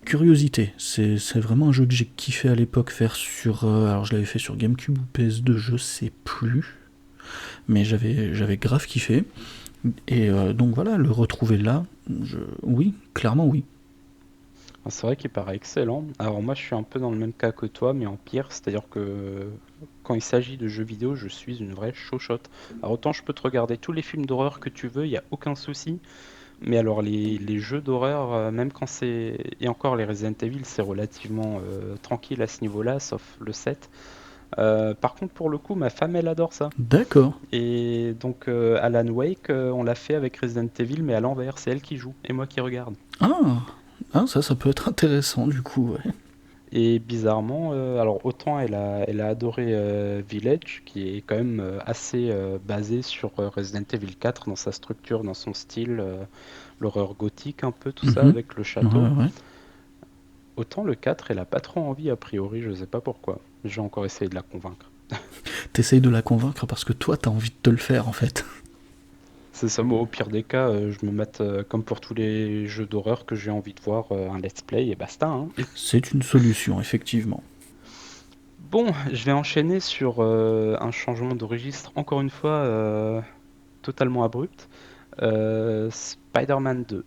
curiosité, c'est vraiment un jeu que j'ai kiffé à l'époque faire sur... alors je l'avais fait sur GameCube ou PS2, je sais plus, mais j'avais grave kiffé. Et donc voilà, le retrouver là, oui, clairement oui. C'est vrai qu'il paraît excellent. Alors moi, je suis un peu dans le même cas que toi, mais en pire, c'est-à-dire que quand il s'agit de jeux vidéo, je suis une vraie chochotte. Alors autant je peux te regarder tous les films d'horreur que tu veux, il n'y a aucun souci. Mais alors les jeux d'horreur, même quand c'est... Et encore, les Resident Evil, c'est relativement tranquille à ce niveau-là, sauf le 7. Par contre, pour le coup, ma femme, elle adore ça. D'accord. Et donc Alan Wake, on l'a fait avec Resident Evil, mais à l'envers, c'est elle qui joue et moi qui regarde. Ah, Ah, ça peut être intéressant du coup, ouais. Et bizarrement, alors autant elle a adoré Village, qui est quand même assez basé sur Resident Evil 4 dans sa structure, dans son style, l'horreur gothique un peu, tout ça, Mhm. avec le Ouais, château. ouais, ouais. Autant le 4, elle a pas trop envie a priori, je sais pas pourquoi. J'ai encore essayé de la convaincre. T'essayes de la convaincre parce que toi, t'as envie de te le faire en fait. C'est ça, moi au pire des cas, je me mate, comme pour tous les jeux d'horreur que j'ai envie de voir, un let's play et basta, hein. C'est une solution, effectivement. Bon, je vais enchaîner sur un changement de registre, encore une fois, totalement abrupt. Spider-Man 2.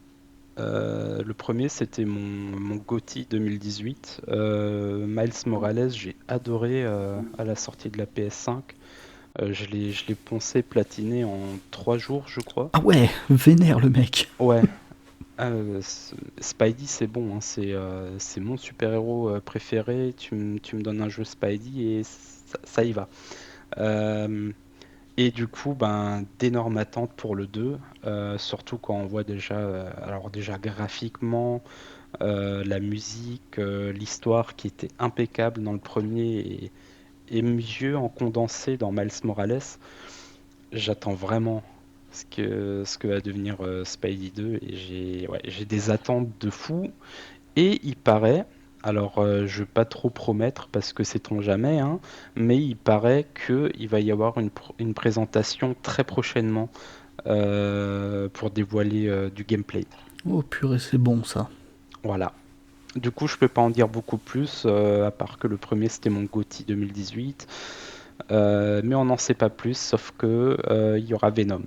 Le premier, c'était mon GOTY 2018. Miles Morales, j'ai adoré à la sortie de la PS5. Je l'ai poncé, platiné en 3 jours, je crois. Ah ouais, vénère le mec. Ouais, Spidey, c'est bon, hein, c'est mon super-héros préféré. Tu me donnes un jeu Spidey et ça y va. Euh, et du coup, ben, d'énormes attentes pour le 2, surtout quand on voit déjà, alors déjà graphiquement, la musique, l'histoire qui était impeccable dans le premier et mieux en condensé dans Miles Morales. J'attends vraiment ce que va devenir Spidey 2 et j'ai des attentes de fou. Et il paraît, alors je ne veux pas trop promettre parce que sait-on jamais, hein, mais il paraît qu'il va y avoir une présentation très prochainement pour dévoiler du gameplay. Oh purée, c'est bon ça. Voilà. Du coup, je peux pas en dire beaucoup plus, à part que le premier c'était mon GOTY 2018, mais on n'en sait pas plus, sauf que il y aura Venom.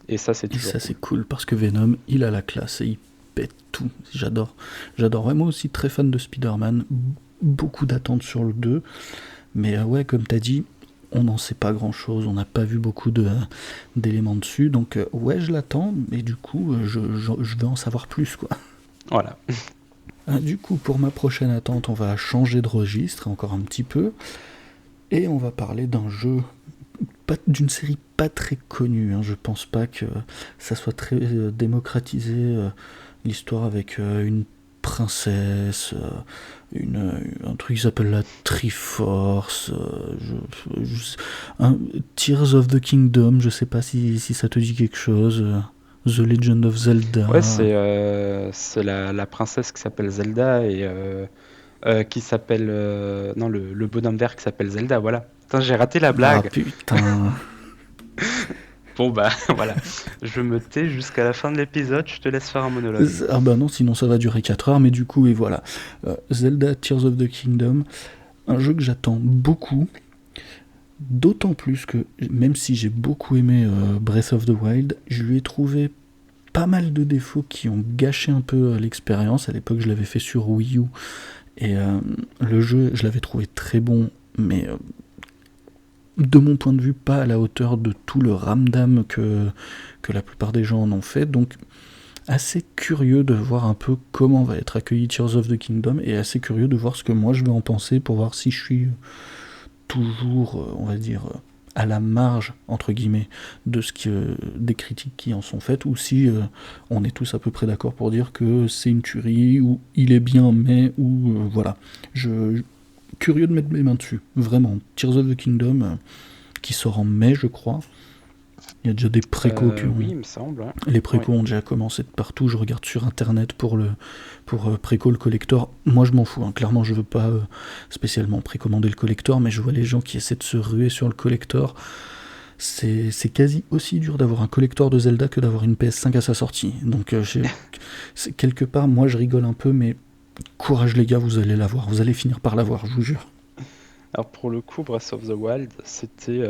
Et ça, c'est Et toujours ça cool. c'est cool parce que Venom, il a la classe et il pète tout. J'adore. J'adore. Ouais, moi aussi très fan de Spider-Man. Beaucoup d'attentes sur le 2. Mais ouais, comme t'as dit, on n'en sait pas grand chose. On n'a pas vu beaucoup d'éléments dessus. Donc ouais, je l'attends. Mais du coup, je veux en savoir plus quoi. Voilà. Du coup, pour ma prochaine attente, on va changer de registre encore un petit peu. Et on va parler d'un jeu, d'une série pas très connue. Hein. Je pense pas que ça soit très démocratisé. L'histoire avec une princesse, un truc qui s'appelle la Triforce, Tears of the Kingdom, je sais pas si ça te dit quelque chose. The Legend of Ouais, Zelda. c'est la princesse qui s'appelle Zelda et qui s'appelle non le bonhomme vert qui s'appelle Zelda. Voilà. Putain, j'ai raté la Ah blague. putain. Bon bah voilà. Je me tais jusqu'à la fin de l'épisode. Je te laisse faire un monologue. Ah bah non, sinon ça va durer 4 heures, mais du coup, et voilà. Zelda Tears of the Kingdom, un jeu que j'attends beaucoup, d'autant plus que, même si j'ai beaucoup aimé Breath of the Wild, je lui ai trouvé pas mal de défauts qui ont gâché un peu l'expérience. À l'époque, je l'avais fait sur Wii U, et le jeu, je l'avais trouvé très bon, mais de mon point de vue, pas à la hauteur de tout le ramdam que la plupart des gens en ont fait, donc assez curieux de voir un peu comment va être accueilli Tears of the Kingdom et assez curieux de voir ce que moi je vais en penser pour voir si je suis toujours, on va dire, à la marge, entre guillemets, de des critiques qui en sont faites, ou si on est tous à peu près d'accord pour dire que c'est une tuerie, ou il est bien, mais, ou voilà. Curieux de mettre mes mains dessus, vraiment. Tears of the Kingdom, qui sort en mai, je crois. Il y a déjà des précos qui Oui, ont, il me semble, hein. les Oui. précos ont déjà commencé de partout. Je regarde sur internet pour préco le collector. Moi, je m'en fous. Hein. Clairement, je veux pas spécialement précommander le collector, mais je vois les gens qui essaient de se ruer sur le collector. C'est quasi aussi dur d'avoir un collector de Zelda que d'avoir une PS5 à sa sortie. Donc, quelque part, moi, je rigole un peu, mais courage, les gars, vous allez l'avoir. Vous allez finir par l'avoir, je vous jure. Alors pour le coup, Breath of the Wild, c'était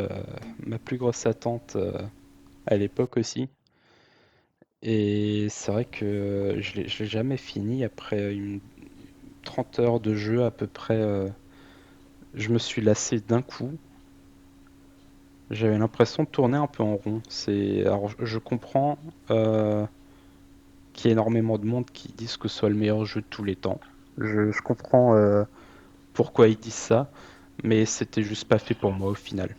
ma plus grosse attente à l'époque aussi. Et c'est vrai que je l'ai jamais fini après une 30 heures de jeu à peu près. Je me suis lassé d'un coup. J'avais l'impression de tourner un peu en rond. Alors, je comprends qu'il y a énormément de monde qui disent que ce soit le meilleur jeu de tous les temps. Je comprends pourquoi ils disent ça, mais c'était juste pas fait pour moi au final.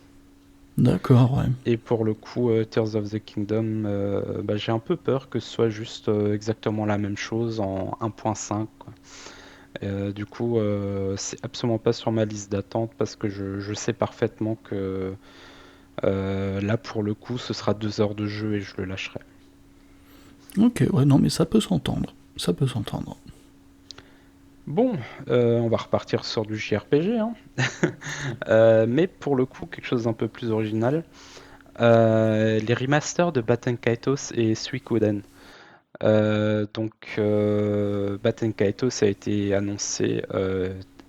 D'accord, ouais. Et pour le coup, Tears of the Kingdom, bah, j'ai un peu peur que ce soit juste exactement la même chose en 1.5, quoi. Du coup, c'est absolument pas sur ma liste d'attente parce que je sais parfaitement que là, pour le coup, ce sera 2 heures de jeu et je le lâcherai. Ok, ouais, non, mais ça peut s'entendre. Ça peut s'entendre. Bon, on va repartir sur du JRPG, hein. Mais pour le coup, quelque chose d'un peu plus original. Les remasters de Baten Kaitos et Suikoden. Baten Kaitos a été annoncé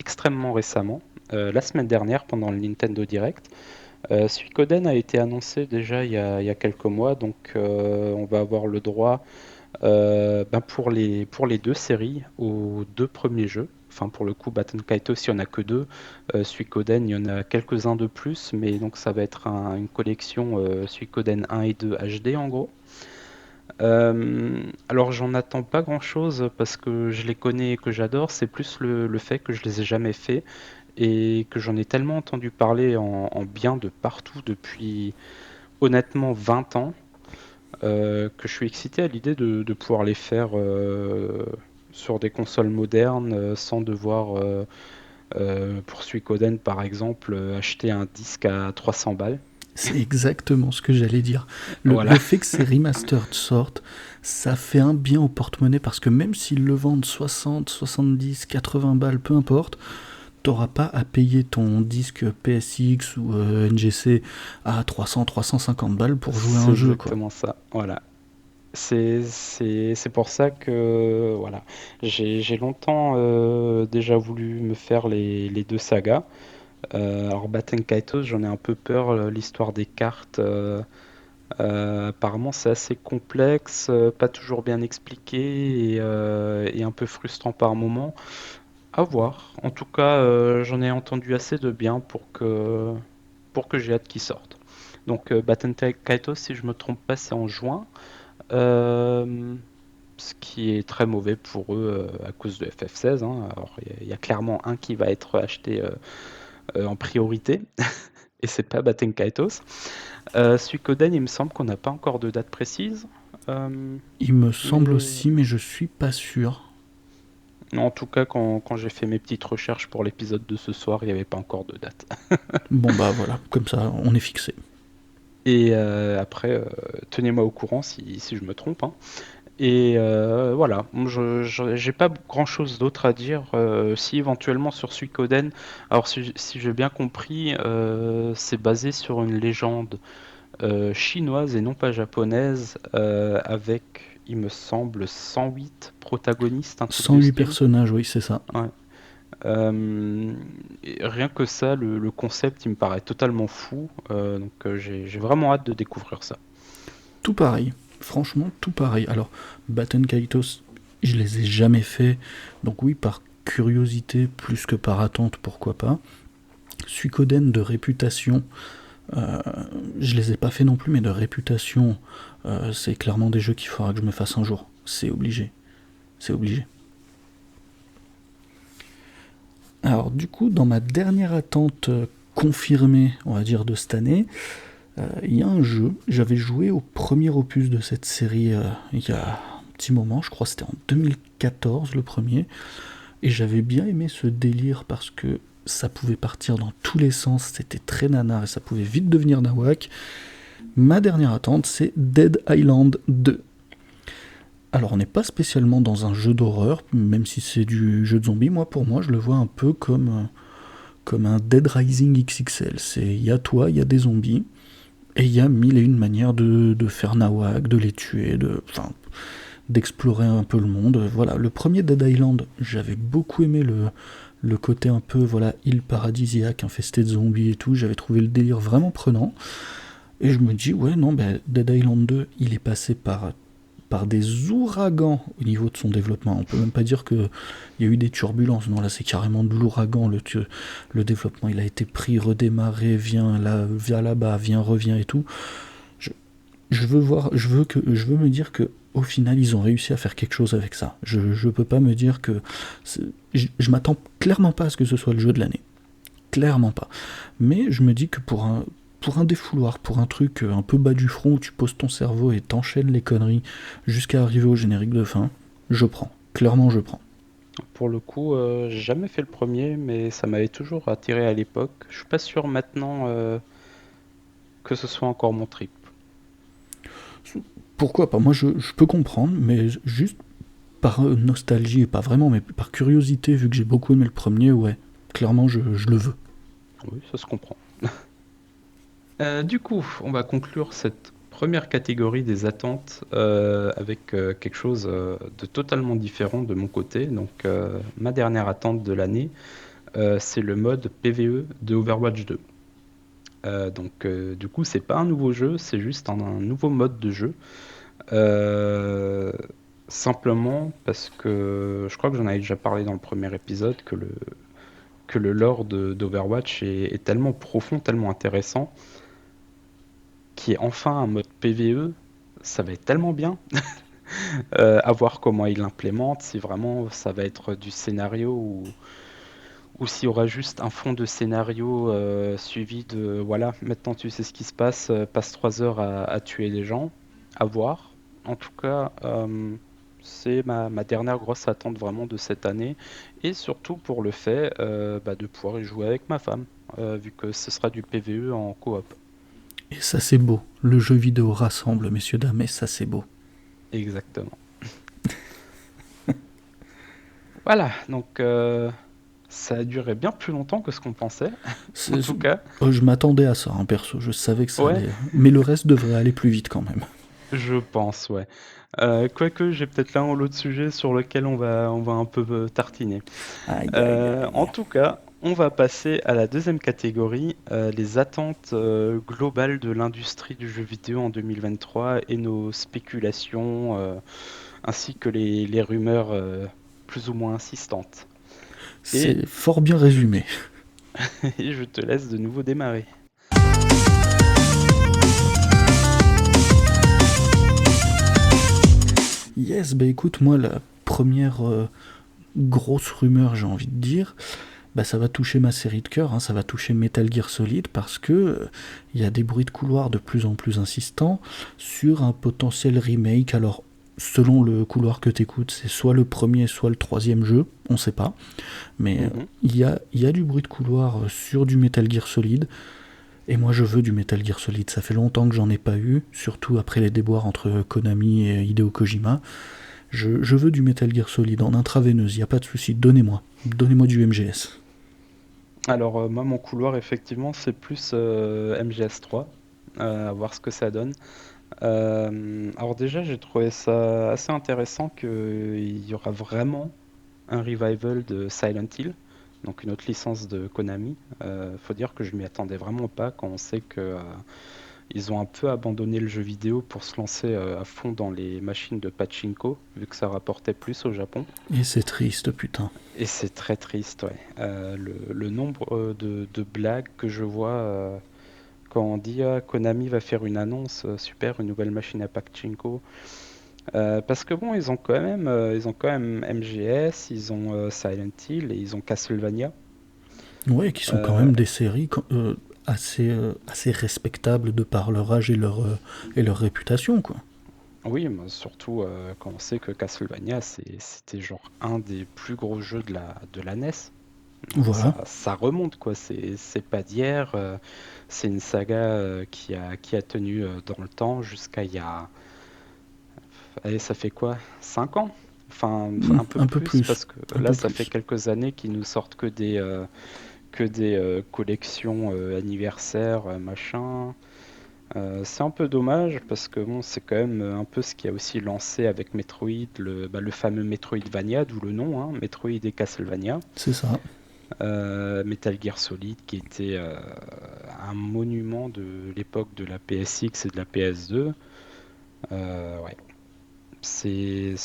extrêmement récemment, la semaine dernière pendant le Nintendo Direct. Suikoden a été annoncé déjà il y a quelques mois, donc on va avoir le droit pour les deux séries aux deux premiers jeux. Enfin, pour le coup, Baten Kaitos, il n'y en a que deux. Suikoden, il y en a quelques-uns de plus, mais donc ça va être une collection Suikoden 1 et 2 HD en gros. Alors j'en attends pas grand-chose parce que je les connais et que j'adore, c'est plus le fait que je les ai jamais fait et que j'en ai tellement entendu parler en bien de partout depuis honnêtement 20 ans, que je suis excité à l'idée de pouvoir les faire sur des consoles modernes sans devoir, pour Suikoden par exemple, acheter un disque à 300 balles. C'est exactement ce que j'allais dire. Le Voilà. fait que ces remasters sortent, ça fait un bien au porte-monnaie parce que même s'ils le vendent 60, 70, 80 balles, peu importe, t'auras pas à payer ton disque PSX ou NGC à 300, 350 balles pour jouer à C'est un jeu, quoi. exactement ça. Voilà. C'est pour ça que voilà, j'ai longtemps déjà voulu me faire les deux sagas. Alors Baten Kaitos, j'en ai un peu peur, l'histoire des cartes. Apparemment, c'est assez complexe, pas toujours bien expliqué et un peu frustrant par moment. À voir. En tout cas, j'en ai entendu assez de bien pour que j'ai hâte qu'il sorte. Donc Baten Kaitos, si je me trompe pas, c'est en juin. Euh, Ce qui est très mauvais pour eux à cause de FF16, hein. Alors, il y a clairement un qui va être acheté en priorité, et c'est pas Baten Kaitos. Suikoden, il me semble qu'on n'a pas encore de date précise, euh, Il me semble mais aussi, mais je suis pas sûr. en tout cas, quand j'ai fait mes petites recherches pour l'épisode de ce soir, il n'y avait pas encore de date. Bon bah voilà, comme ça on est fixé. Et après, tenez-moi au courant si je me trompe, hein. Et voilà, j'ai pas grand-chose d'autre à dire. Si éventuellement sur Suikoden, alors si j'ai bien compris, c'est basé sur une légende chinoise et non pas japonaise, avec, il me semble, 108 protagonistes, un truc de 108 style. personnages, oui, c'est ça. Ouais. Et rien que ça, le concept, il me paraît totalement fou. Donc j'ai vraiment hâte de découvrir ça. Tout pareil. Franchement, tout pareil. Alors, Batten Kaitos, je les ai jamais fait. Donc oui, par curiosité plus que par attente, pourquoi pas. Suikoden de réputation, euh, je les ai pas fait non plus, mais de réputation, c'est clairement des jeux qu'il faudra que je me fasse un jour. C'est obligé. C'est obligé. Alors du coup, dans ma dernière attente confirmée, on va dire, de cette année, il y a un jeu. J'avais joué au premier opus de cette série il y a un petit moment, je crois que c'était en 2014 le premier, et j'avais bien aimé ce délire parce que ça pouvait partir dans tous les sens, c'était très nanar et ça pouvait vite devenir nawak. Ma dernière attente, c'est Dead Island 2. Alors on n'est pas spécialement dans un jeu d'horreur, même si c'est du jeu de zombies, moi pour moi je le vois un peu comme un Dead Rising XXL. Il y a toi, il y a des zombies, et il y a mille et une manières de faire nawak, de les tuer, enfin, d'explorer un peu le monde. Voilà, le premier Dead Island, j'avais beaucoup aimé le côté un peu, voilà, île paradisiaque, infestée de zombies et tout. J'avais trouvé le délire vraiment prenant. Et je me dis, ouais, non, ben, Dead Island 2, il est passé par des ouragans au niveau de son développement. On peut même pas dire qu'il y a eu des turbulences. Non, là, c'est carrément de l'ouragan. Le développement, il a été pris, redémarré, viens là, viens là-bas, viens, reviens et tout. Je, je veux voir, je veux me dire que au final, ils ont réussi à faire quelque chose avec ça. Je peux pas me dire que je m'attends clairement pas à ce que ce soit le jeu de l'année. Clairement pas. Mais je me dis que pour un défouloir, pour un truc un peu bas du front où tu poses ton cerveau et t'enchaînes les conneries jusqu'à arriver au générique de fin, je prends. Clairement, je prends. Pour le coup, j'ai jamais fait le premier, mais ça m'avait toujours attiré à l'époque. Je suis pas sûr maintenant que ce soit encore mon trip. Pourquoi pas? Moi, je peux comprendre, mais juste par nostalgie, et pas vraiment, mais par curiosité, vu que j'ai beaucoup aimé le premier, ouais, clairement, je le veux. Oui, ça se comprend. Du coup, on va conclure cette première catégorie des attentes avec quelque chose de totalement différent de mon côté. Donc, ma dernière attente de l'année, c'est le mode PvE de Overwatch 2. Du coup, c'est pas un nouveau jeu, c'est juste un nouveau mode de jeu. Euh, Simplement parce que je crois que j'en avais déjà parlé dans le premier épisode que le lore d'Overwatch est tellement profond, tellement intéressant, qui est enfin un mode PvE, ça va être tellement bien. À voir comment il l'implémente, si vraiment ça va être du scénario ou s'il y aura juste un fond de scénario suivi de voilà, maintenant tu sais ce qui se passe, passe 3 heures à tuer les gens. À voir. En tout cas, c'est ma dernière grosse attente vraiment de cette année. Et surtout pour le fait de pouvoir y jouer avec ma femme, vu que ce sera du PvE en coop. Et ça, c'est beau. Le jeu vidéo rassemble, messieurs, dames, et ça, c'est beau. Exactement. Voilà, donc ça a duré bien plus longtemps que ce qu'on pensait, en C'est- tout cas. je m'attendais à ça, hein, perso, je savais que ça Ouais, allait. Mais le reste devrait aller plus vite quand même. je pense, ouais. Quoique j'ai peut-être l'un ou l'autre sujet sur lequel on va un peu tartiner. Aïe, aïe, En aïe. tout cas, on va passer à la deuxième catégorie, les attentes globales de l'industrie du jeu vidéo en 2023 et nos spéculations, ainsi que les rumeurs plus ou moins insistantes. Et, C'est fort bien résumé. et je te laisse de nouveau démarrer. Yes, bah écoute, moi, la première grosse rumeur, j'ai envie de dire, bah ça va toucher ma série de cœur, hein, ça va toucher Metal Gear Solid parce que il y a des bruits de couloir de plus en plus insistants sur un potentiel remake. Alors, selon le couloir que t'écoutes, c'est soit le premier, soit le troisième jeu, on sait pas. Mais Mhm. il y a du bruit de couloir sur du Metal Gear Solid. Et moi, je veux du Metal Gear Solid. Ça fait longtemps que j'en ai pas eu, surtout après les déboires entre Konami et Hideo Kojima. Je veux du Metal Gear Solid en intraveineuse, y a pas de souci. Donnez-moi. Donnez-moi du MGS. Alors, moi, mon couloir, effectivement, c'est plus MGS3, à voir ce que ça donne. Alors déjà, j'ai trouvé ça assez intéressant qu'il y aura vraiment un revival de Silent Hill, donc une autre licence de Konami. Faut dire que je m'y attendais vraiment pas quand on sait que ils ont un peu abandonné le jeu vidéo pour se lancer à fond dans les machines de pachinko, vu que ça rapportait plus au Japon. Et c'est triste, putain. Et c'est très triste, ouais. Le nombre de blagues que je vois quand on dit ah, Konami va faire une annonce, super, une nouvelle machine à pachinko. Parce que bon, ils ont quand même MGS, ils ont Silent Hill et ils ont Castlevania. Ouais, qui sont quand Euh, même des séries assez respectables de par leur âge et leur réputation, quoi. oui, mais surtout quand on sait que Castlevania, c'était genre un des plus gros jeux de la NES. Donc Voilà. ça remonte, quoi. C'est pas d'hier. C'est une saga qui a tenu dans le temps jusqu'à il y a. Allez, ça fait quoi? 5 ans? Enfin, un peu Un peu plus, plus. parce que Un là, peu ça fait plus. quelques années qu'ils nous sortent que des collections anniversaires, machin. C'est un peu dommage parce que bon, c'est quand même un peu ce qui a aussi lancé avec Metroid, le fameux Metroidvania, d'où le nom, hein, Metroid et Castlevania. C'est ça. Metal Gear Solid qui était un monument de l'époque de la PSX et de la PS2. Ouais. C'est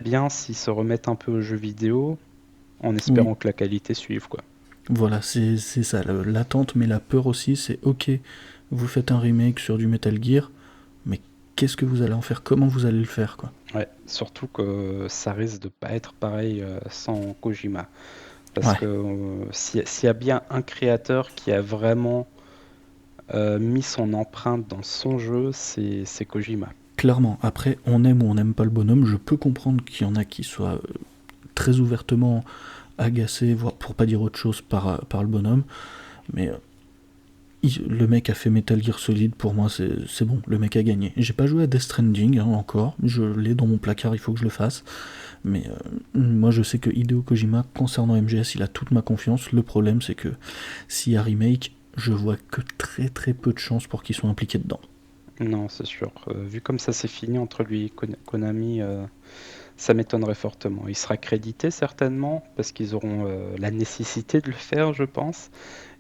bien s'ils se remettent un peu aux jeux vidéo en Oui. espérant que la qualité suive, quoi. Voilà, c'est ça. L'attente, mais la peur aussi, c'est ok, vous faites un remake sur du Metal Gear, mais qu'est-ce que vous allez en faire? Comment vous allez le faire, quoi? Ouais, surtout que ça risque de pas être pareil sans Kojima. Parce Ouais. que s'il y a bien un créateur qui a vraiment mis son empreinte dans son jeu, c'est Kojima. Clairement, après, on aime ou on n'aime pas le bonhomme, je peux comprendre qu'il y en a qui soient très ouvertement agacés, voire pour pas dire autre chose, par le bonhomme, mais le mec a fait Metal Gear Solid, pour moi c'est bon, le mec a gagné. J'ai pas joué à Death Stranding encore, je l'ai dans mon placard, il faut que je le fasse, mais moi je sais que Hideo Kojima, concernant MGS, il a toute ma confiance. Le problème c'est que s'il y a remake, je vois que très très peu de chances pour qu'il soit impliqué dedans. Non, c'est sûr. Vu comme ça s'est fini entre lui et Konami, ça m'étonnerait fortement. Il sera crédité certainement parce qu'ils auront la nécessité de le faire, je pense.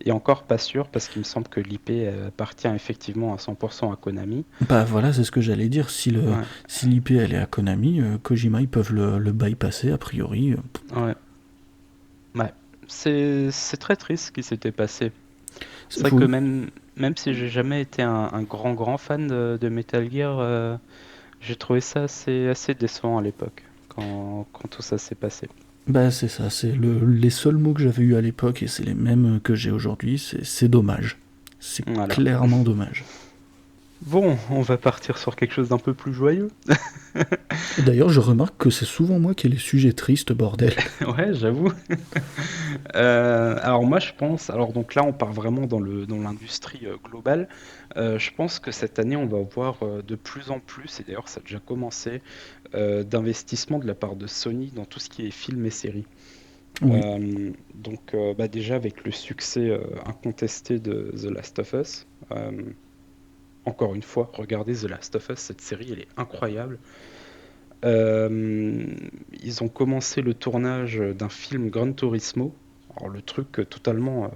Et encore pas sûr parce qu'il me semble que l'IP appartient effectivement à 100% à Konami. Bah voilà, c'est ce que j'allais dire, Ouais, si l'IP elle est à Konami, Kojima ils peuvent le bypasser a priori. ouais, ouais. C'est très triste ce qui s'était passé. C'est vrai Faut- que même si j'ai jamais été un grand fan de Metal Gear, j'ai trouvé ça assez décevant à l'époque, quand tout ça s'est passé. Bah c'est ça, c'est les seuls mots que j'avais eu à l'époque et c'est les mêmes que j'ai aujourd'hui, c'est dommage. C'est Voilà. clairement dommage. Bon, on va partir sur quelque chose d'un peu plus joyeux. Et d'ailleurs, je remarque que c'est souvent moi qui ai les sujets tristes, bordel. Ouais, j'avoue. Alors moi, je pense, alors donc là, on part vraiment dans l'industrie globale. Je pense que cette année, on va voir de plus en plus, et d'ailleurs, ça a déjà commencé, d'investissement de la part de Sony dans tout ce qui est film et séries. Oui. Donc, bah, déjà avec le succès incontesté de The Last of Us. Encore une fois, regardez The Last of Us, cette série, elle est incroyable. Euh, Ils ont commencé le tournage d'un film Gran Turismo. Alors le truc totalement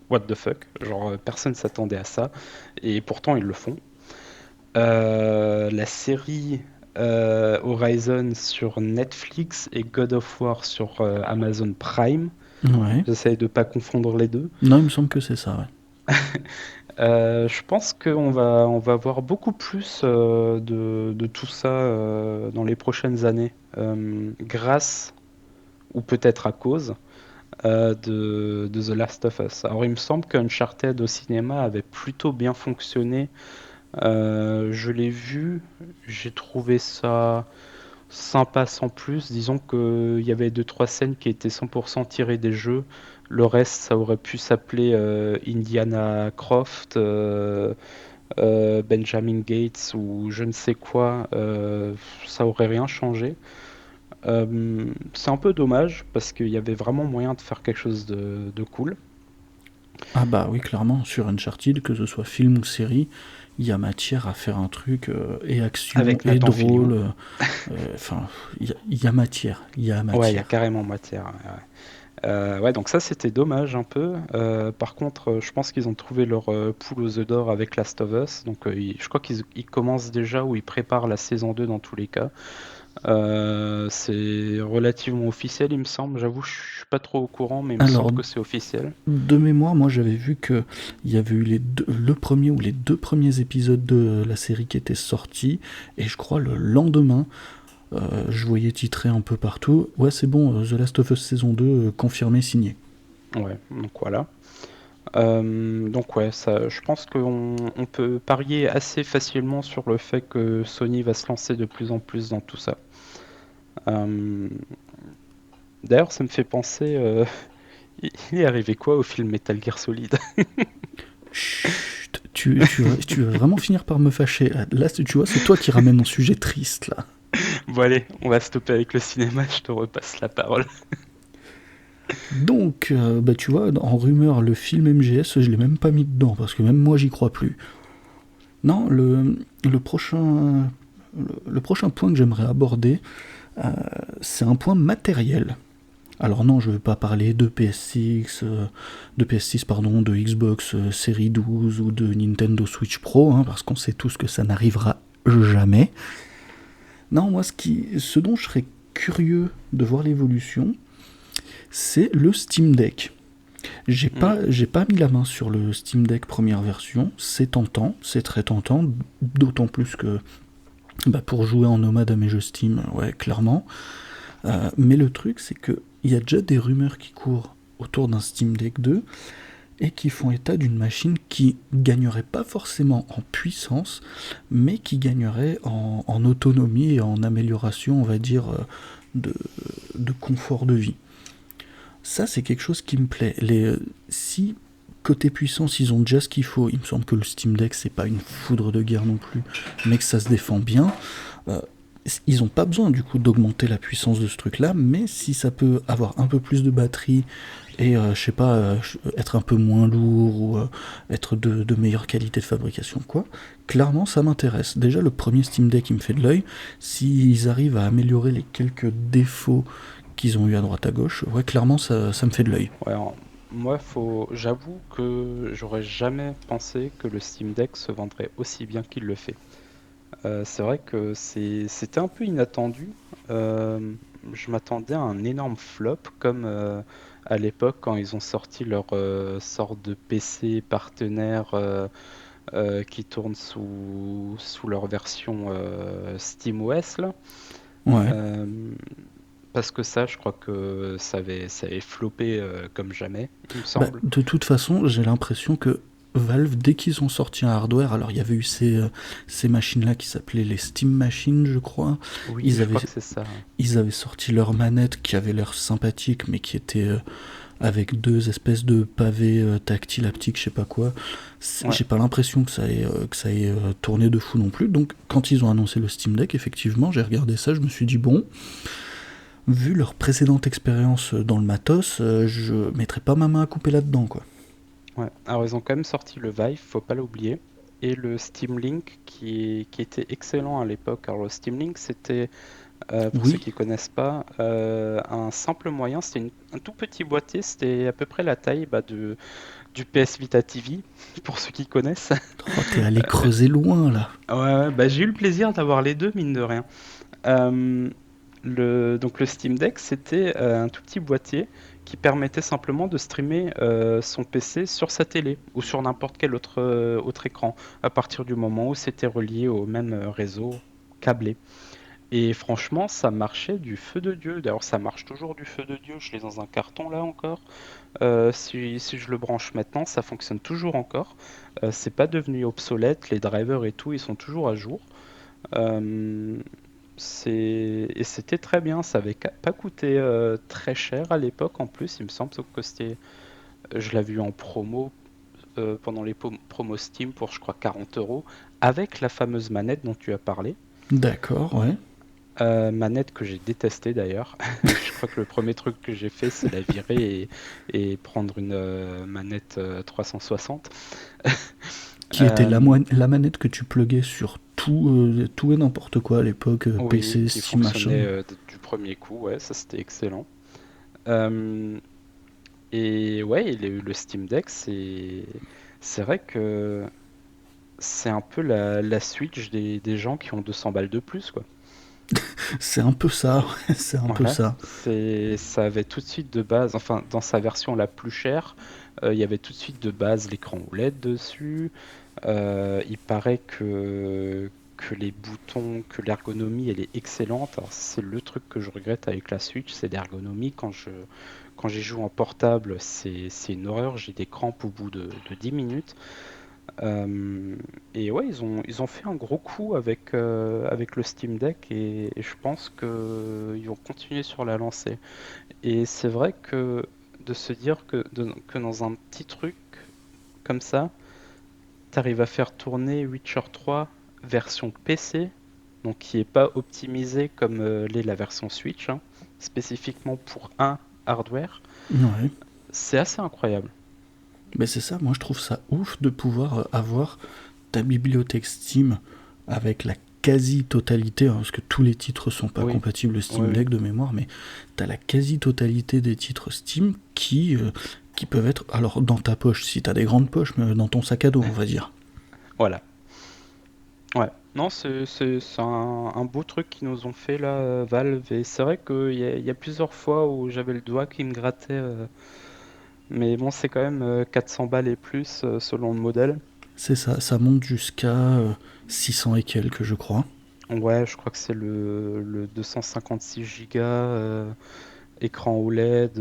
what the fuck, genre personne s'attendait à ça, et pourtant ils le font. La série Horizon sur Netflix et God of War sur Amazon Prime. Ouais. J'essaye de pas confondre les deux. Non, il me semble que c'est ça, ouais. Je pense qu'on va voir beaucoup plus de tout ça dans les prochaines années, grâce ou peut-être à cause de The Last of Us. Alors il me semble qu'Uncharted au cinéma avait plutôt bien fonctionné. Je l'ai vu, j'ai trouvé ça sympa sans plus. Disons qu'il y avait deux trois scènes qui étaient 100% tirées des jeux. Le reste, ça aurait pu s'appeler Indiana Croft, Benjamin Gates ou je ne sais quoi. Ça aurait rien changé. C'est un peu dommage parce qu'il y avait vraiment moyen de faire quelque chose de cool. Ah bah oui, clairement, sur Uncharted, que ce soit film ou série, il y a matière à faire un truc et action Avec et Nathan Fillion. drôle. Enfin, il y a matière, il y a Ouais, il y a matière. carrément matière. Ouais, ouais. Ouais, donc ça c'était dommage un peu. Par contre, je pense qu'ils ont trouvé leur poule aux œufs d'or avec Last of Us. Donc je crois qu'ils commencent déjà ou ils préparent la saison 2 dans tous les cas. C'est relativement officiel, il me semble. J'avoue, je suis pas trop au courant, mais il me Alors, semble que c'est officiel. de mémoire, moi j'avais vu que il y avait eu le premier ou les deux premiers épisodes de la série qui étaient sortis, et je crois le lendemain, je voyais titré un peu partout. Ouais, c'est bon, The Last of Us saison 2, confirmé, signé. Ouais, donc voilà. Donc ouais, ça, je pense qu'on peut parier assez facilement sur le fait que Sony va se lancer de plus en plus dans tout ça. Euh, D'ailleurs, ça me fait penser, il est arrivé quoi au film Metal Gear Solid? Chut, tu vas vraiment finir par me fâcher. Là, tu vois, c'est toi qui ramène un sujet triste, là. Bon allez, on va stopper avec le cinéma, je te repasse la parole. Donc, bah tu vois, en rumeur, le film MGS, je l'ai même pas mis dedans, parce que même moi, j'y crois plus. Non, le prochain, le prochain point que j'aimerais aborder, c'est un point matériel. Alors non, je ne vais pas parler de PS6, pardon, de Xbox Series 12 ou de Nintendo Switch Pro, hein, parce qu'on sait tous que ça n'arrivera jamais. Non, moi, ce dont je serais curieux de voir l'évolution, c'est le Steam Deck. Hmm. J'ai pas mis la main sur le Steam Deck première version. C'est tentant, c'est très tentant, d'autant plus que bah, pour jouer en nomade à mes jeux Steam, ouais, clairement. Mais le truc, c'est que il y a déjà des rumeurs qui courent autour d'un Steam Deck 2, et qui font état d'une machine qui gagnerait pas forcément en puissance, mais qui gagnerait en autonomie et en amélioration, on va dire, de, de confort de vie. Ça, c'est quelque chose qui me plaît. Si côté puissance, ils ont déjà ce qu'il faut, il me semble que le Steam Deck, c'est pas une foudre de guerre non plus, mais que ça se défend bien. euh, Ils n'ont pas besoin du coup d'augmenter la puissance de ce truc-là, mais si ça peut avoir un peu plus de batterie et je sais pas, être un peu moins lourd ou être de meilleure qualité de fabrication, quoi, clairement ça m'intéresse. Déjà le premier Steam Deck il me fait de l'œil. S'ils arrivent à améliorer les quelques défauts qu'ils ont eu à droite à gauche, ouais, clairement ça me fait de l'œil. Ouais, moi, j'avoue que j'aurais jamais pensé que le Steam Deck se vendrait aussi bien qu'il le fait. C'est vrai que c'était un peu inattendu. Euh, je m'attendais à un énorme flop, comme à l'époque quand ils ont sorti leur sorte de PC partenaire qui tourne sous leur version SteamOS là. Ouais. Euh, Parce que ça, je crois que ça avait floppé comme jamais, il me Bah, semble. de toute façon, j'ai l'impression que Valve, dès qu'ils ont sorti un hardware, alors il y avait eu ces machines-là qui s'appelaient les Steam Machines, je crois. Oui, Ils je avaient, crois que c'est ça. ils avaient sorti leur manette qui avait l'air sympathique, mais qui était avec deux espèces de pavés tactiles haptiques, je sais pas quoi. Ouais. J'ai pas l'impression que ça ait tourné de fou non plus. Donc, quand ils ont annoncé le Steam Deck, effectivement, j'ai regardé ça, je me suis dit, bon, vu leur précédente expérience dans le matos, je mettrais pas ma main à couper là-dedans, quoi. Ouais. Alors ils ont quand même sorti le Vive, faut pas l'oublier, et le Steam Link qui était excellent à l'époque. Alors le Steam Link c'était, pour ceux Oui, qui connaissent pas, un simple moyen, c'était un tout petit boîtier, c'était à peu près la taille du PS Vita TV, pour ceux qui connaissent. oh, t'es allé creuser loin, là. Ouais, ouais, bah, j'ai eu le plaisir d'avoir les deux, mine de rien. Euh, donc le Steam Deck, c'était un tout petit boîtier qui permettait simplement de streamer son PC sur sa télé ou sur n'importe quel autre écran, à partir du moment où c'était relié au même réseau câblé. Et franchement, ça marchait du feu de Dieu. D'ailleurs, ça marche toujours du feu de Dieu. Je l'ai dans un carton là encore. Si je le branche maintenant, ça fonctionne toujours encore. C'est pas devenu obsolète. Les drivers et tout, ils sont toujours à jour. Euh, et c'était très bien, ça avait pas coûté très cher à l'époque en plus, il me semble que je l'avais vu en promo pendant les promos Steam pour je crois 40 € avec la fameuse manette dont tu as parlé. D'accord, ouais. Manette que j'ai détestée d'ailleurs. Je crois que le premier truc que j'ai fait c'est la virer et prendre une manette 360. Qui était Euh, la manette que tu pluguais sur tout et n'importe quoi à l'époque, oui, PC, qui Steam, machin. fonctionnait du premier coup, ouais, ça c'était excellent. Euh, Et ouais, le Steam Deck, c'est vrai que c'est un peu la Switch des gens qui ont 200 balles de plus, quoi. C'est un peu ça, ouais, c'est un peu Ouais, ça. ça avait tout de suite de base, enfin dans sa version la plus chère, il y avait tout de suite de base l'écran OLED dessus. Il paraît que les boutons, que l'ergonomie elle est excellente. Alors c'est le truc que je regrette avec la Switch, c'est l'ergonomie. Quand j'y joue en portable, c'est une horreur. J'ai des crampes au bout de 10 minutes. Et ouais, ils ont fait un gros coup avec le Steam Deck et je pense qu'ils vont continuer sur la lancée. Et c'est vrai que de se dire que dans un petit truc comme ça, tu arrives à faire tourner Witcher 3 version PC, donc qui est pas optimisé comme l'est la version Switch, hein, spécifiquement pour un hardware, Ouais. c'est assez incroyable. Mais c'est ça, moi je trouve ça ouf de pouvoir avoir ta bibliothèque Steam avec la quasi-totalité, hein, parce que tous les titres sont pas Oui, compatibles oui, Steam oui. Deck de mémoire, mais t'as la quasi-totalité des titres Steam qui peuvent être, alors dans ta poche, si t'as des grandes poches, mais dans ton sac à dos, on va dire. Voilà. Ouais. Non, c'est un beau truc qu'ils nous ont fait là, Valve. Et c'est vrai qu'il y a plusieurs fois où j'avais le doigt qui me grattait. Mais bon, c'est quand même 400 balles et plus selon le modèle. C'est ça, ça monte jusqu'à 600 et quelques, je crois. Ouais, je crois que c'est le 256 Go. écran OLED,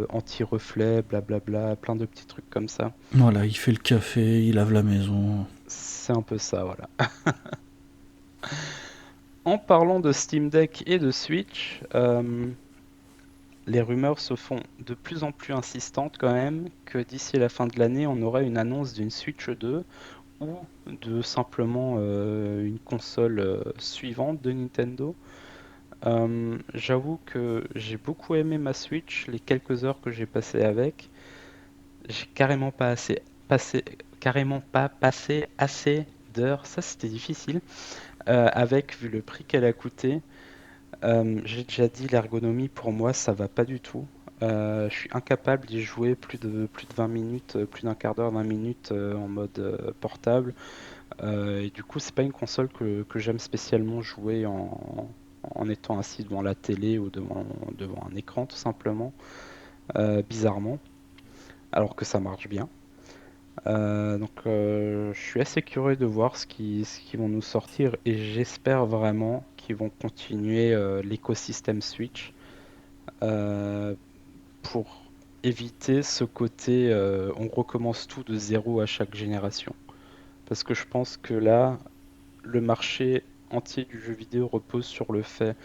anti-reflet, blablabla, plein de petits trucs comme ça. Voilà, il fait le café, il lave la maison. C'est un peu ça, voilà. En parlant de Steam Deck et de Switch, les rumeurs se font de plus en plus insistantes quand même que d'ici la fin de l'année, on aura une annonce d'une Switch 2 ou de simplement une console suivante de Nintendo. J'avoue que j'ai beaucoup aimé ma Switch, les quelques heures que j'ai passées avec. J'ai carrément pas passé assez d'heures, ça c'était difficile, avec vu le prix qu'elle a coûté. J'ai déjà dit, l'ergonomie pour moi ça va pas du tout. Je suis incapable d'y jouer plus de 20 minutes, plus d'un quart d'heure, 20 minutes en mode portable. Et du coup, c'est pas une console que j'aime spécialement jouer en étant assis devant la télé ou devant un écran tout simplement, bizarrement, alors que ça marche bien. Je suis assez curieux de voir ce qu'ils vont nous sortir et j'espère vraiment qu'ils vont continuer l'écosystème Switch euh, pour éviter ce côté on recommence tout de zéro à chaque génération. Parce que je pense que là, le marché entier du jeu vidéo repose sur le fait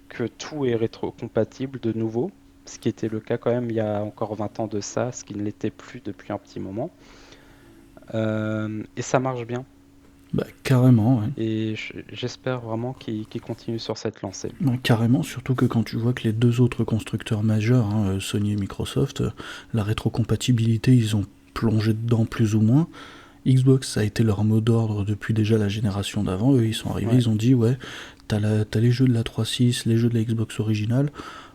que tout est rétrocompatible de nouveau, ce qui était le cas quand même il y a encore 20 ans de ça, ce qui ne l'était plus depuis un petit moment. Et ça marche bien. Bah, carrément, ouais. Et j'espère vraiment qu'ils continuent sur cette lancée. Ouais, carrément, surtout que quand tu vois que les deux autres constructeurs majeurs, hein, Sony et Microsoft, la rétrocompatibilité, ils ont plongé dedans plus ou moins. Xbox, ça a été leur mot d'ordre depuis déjà la génération d'avant. Eux, ils sont arrivés, Ouais. ils ont dit, ouais, t'as les jeux de la 3.6, les jeux de la Xbox originale,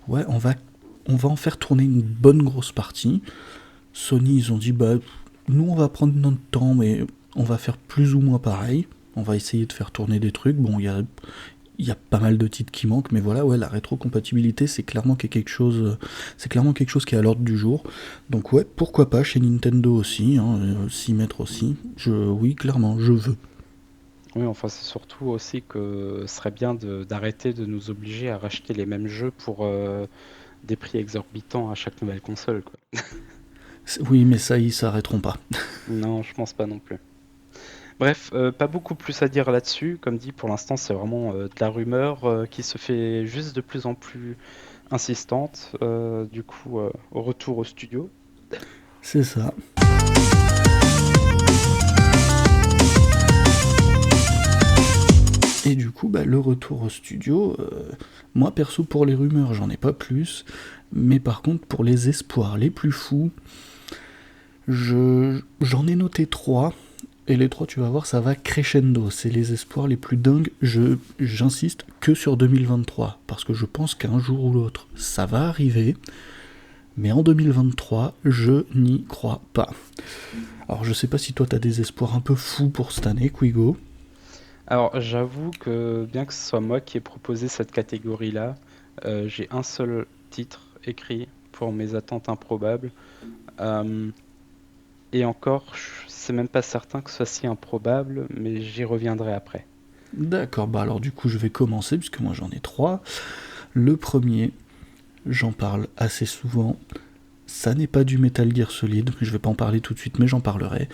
ouais, on va en faire tourner une bonne grosse partie. Sony, ils ont dit, bah, nous, on va prendre notre temps, mais on va faire plus ou moins pareil. On va essayer de faire tourner des trucs. Bon, il y a pas mal de titres qui manquent, mais voilà, ouais, la rétrocompatibilité, c'est clairement quelque chose qui est à l'ordre du jour. Donc ouais, pourquoi pas chez Nintendo aussi, hein, s'y mettre aussi. Oui, clairement, je veux. Oui, enfin, c'est surtout aussi que ce serait bien d'arrêter de nous obliger à racheter les mêmes jeux pour des prix exorbitants à chaque nouvelle console, quoi. Oui, mais ça, ils s'arrêteront pas. Non, je pense pas non plus. Bref, pas beaucoup plus à dire là-dessus. Comme dit, pour l'instant, c'est vraiment de la rumeur qui se fait juste de plus en plus insistante. Du coup, au retour au studio. C'est ça. Et du coup, bah, le retour au studio, moi perso pour les rumeurs, j'en ai pas plus. Mais par contre, pour les espoirs les plus fous, j'en ai noté 3. Et les 3, tu vas voir, ça va crescendo. C'est les espoirs les plus dingues. J'insiste que sur 2023. Parce que je pense qu'un jour ou l'autre, ça va arriver. Mais en 2023, je n'y crois pas. Alors je sais pas si toi t'as des espoirs un peu fous pour cette année, Quigo. Alors, j'avoue que bien que ce soit moi qui ai proposé cette catégorie-là, j'ai un seul titre écrit pour mes attentes improbables. Euh, et encore, c'est même pas certain que ce soit si improbable, mais j'y reviendrai après. D'accord, bah alors du coup je vais commencer, puisque moi j'en ai 3. Le premier, j'en parle assez souvent. Ça n'est pas du Metal Gear Solid, je vais pas en parler tout de suite, mais j'en parlerai.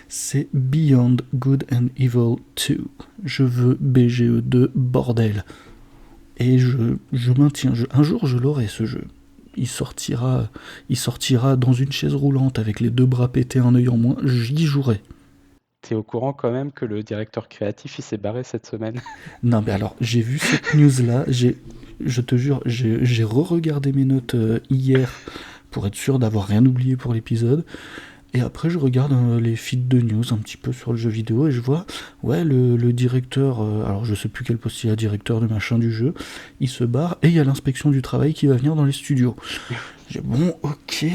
C'est Beyond Good and Evil 2. Je veux BGE2, bordel. Et je maintiens, un jour je l'aurai ce jeu. Il sortira dans une chaise roulante avec les deux bras pétés, un œil en moins, j'y jouerai. T'es au courant quand même que le directeur créatif il s'est barré cette semaine? Non mais alors, j'ai vu cette news-là, je te jure, j'ai re-regardé mes notes hier pour être sûr d'avoir rien oublié pour l'épisode. Et après, je regarde les feeds de news un petit peu sur le jeu vidéo et je vois, ouais, le directeur, alors je sais plus quel poste il a, directeur de machin du jeu, il se barre et il y a l'inspection du travail qui va venir dans les studios. J'ai bon, ok.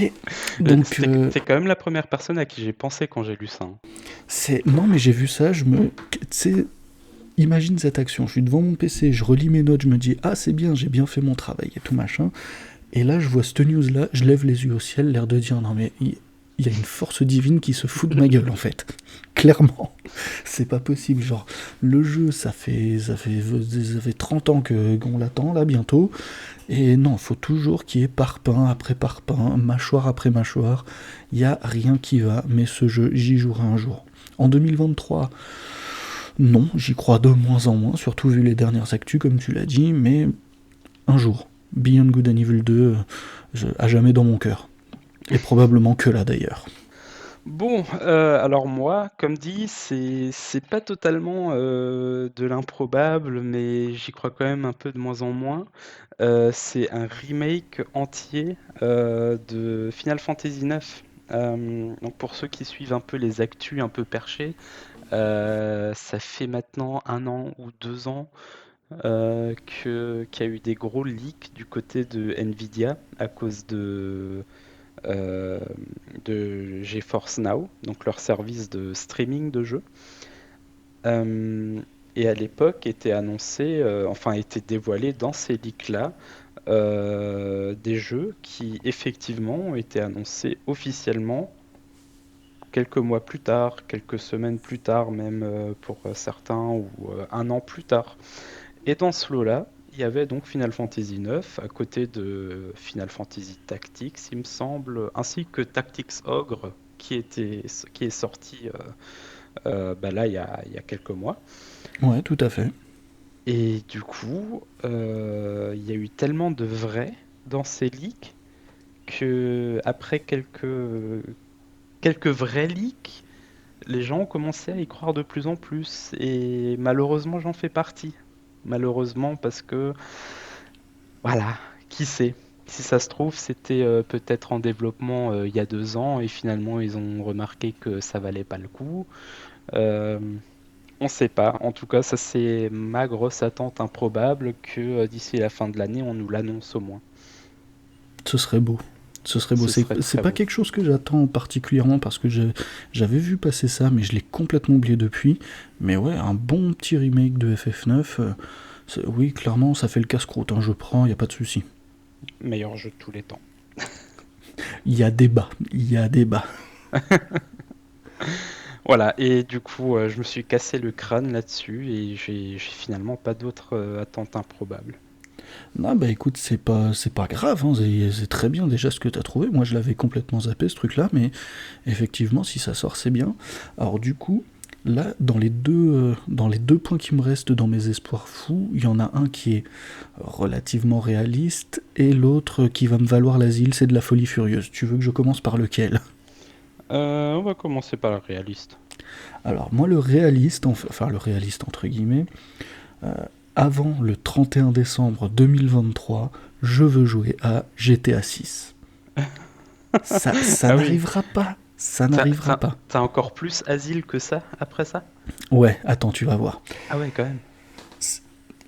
Donc, T'es quand même la première personne à qui j'ai pensé quand j'ai lu ça, hein. non, mais j'ai vu ça, tu sais, imagine cette action, je suis devant mon PC, je relis mes notes, je me dis, ah, c'est bien, j'ai bien fait mon travail et tout machin. Et là, je vois cette news-là, je lève les yeux au ciel, l'air de dire, non mais. il y a une force divine qui se fout de ma gueule en fait. Clairement, c'est pas possible. Genre, le jeu, ça fait 30 ans qu'on l'attend là bientôt. Et non, faut toujours qu'il y ait parpaing après parpaing, mâchoire après mâchoire. Il y a rien qui va, mais ce jeu, j'y jouerai un jour. En 2023, non, j'y crois de moins en moins, surtout vu les dernières actus, comme tu l'as dit, mais un jour. Beyond Good and Evil 2, à jamais dans mon cœur. Et probablement que là d'ailleurs. Bon, alors moi, comme dit, c'est pas totalement de l'improbable, mais j'y crois quand même un peu de moins en moins. C'est un remake entier de Final Fantasy IX. Donc pour ceux qui suivent un peu les actus un peu perchés, ça fait maintenant 1 an ou 2 ans qu'il y a eu des gros leaks du côté de Nvidia à cause euh, de GeForce Now, donc leur service de streaming de jeux. Euh, et à l'époque était annoncé, enfin était dévoilé dans ces leaks-là, des jeux qui effectivement ont été annoncés officiellement quelques mois plus tard, quelques semaines plus tard, même pour certains, ou 1 an plus tard. Et dans ce lot-là, il y avait donc Final Fantasy IX à côté de Final Fantasy Tactics, il me semble, ainsi que Tactics Ogre qui est sorti bah là il y a quelques mois. Ouais, tout à fait. Et du coup, il y a eu tellement de vrai dans ces leaks que après quelques vrais leaks, les gens ont commencé à y croire de plus en plus. Et malheureusement, j'en fais partie. Malheureusement, parce que voilà, qui sait? Si ça se trouve, c'était peut-être en développement il y a 2 ans et finalement ils ont remarqué que ça valait pas le coup. Euh, on sait pas. En tout cas, ça c'est ma grosse attente improbable que d'ici la fin de l'année, on nous l'annonce au moins. Ce serait beau. Ce serait beau. Ce C'est, serait c'est très pas beau. quelque chose que j'attends particulièrement parce que j'avais vu passer ça, mais je l'ai complètement oublié depuis. Mais ouais, un bon petit remake de FF9, oui, clairement, ça fait le casse-croûte, hein, je prends, y a pas de souci. Meilleur jeu de tous les temps. Il y a débat, il y a débat. Voilà, et du coup, je me suis cassé le crâne là-dessus et j'ai finalement pas d'autres attentes improbables. Non, bah écoute, c'est pas grave, hein, c'est très bien déjà ce que t'as trouvé. Moi, je l'avais complètement zappé ce truc-là, mais effectivement, si ça sort, c'est bien. Alors, du coup, là, dans les deux points qui me restent dans mes espoirs fous, il y en a un qui est relativement réaliste et l'autre qui va me valoir l'asile, c'est de la folie furieuse. Tu veux que je commence par lequel? On va commencer par le réaliste. Alors, moi, le réaliste, enfin, le réaliste entre guillemets, euh, avant le 31 décembre 2023, je veux jouer à GTA 6. Ça Ah oui, n'arrivera pas. Ça t'as, n'arrivera t'as- pas. t'as encore plus asile que ça après ça? Ouais, attends, tu vas voir. Ah ouais, quand même.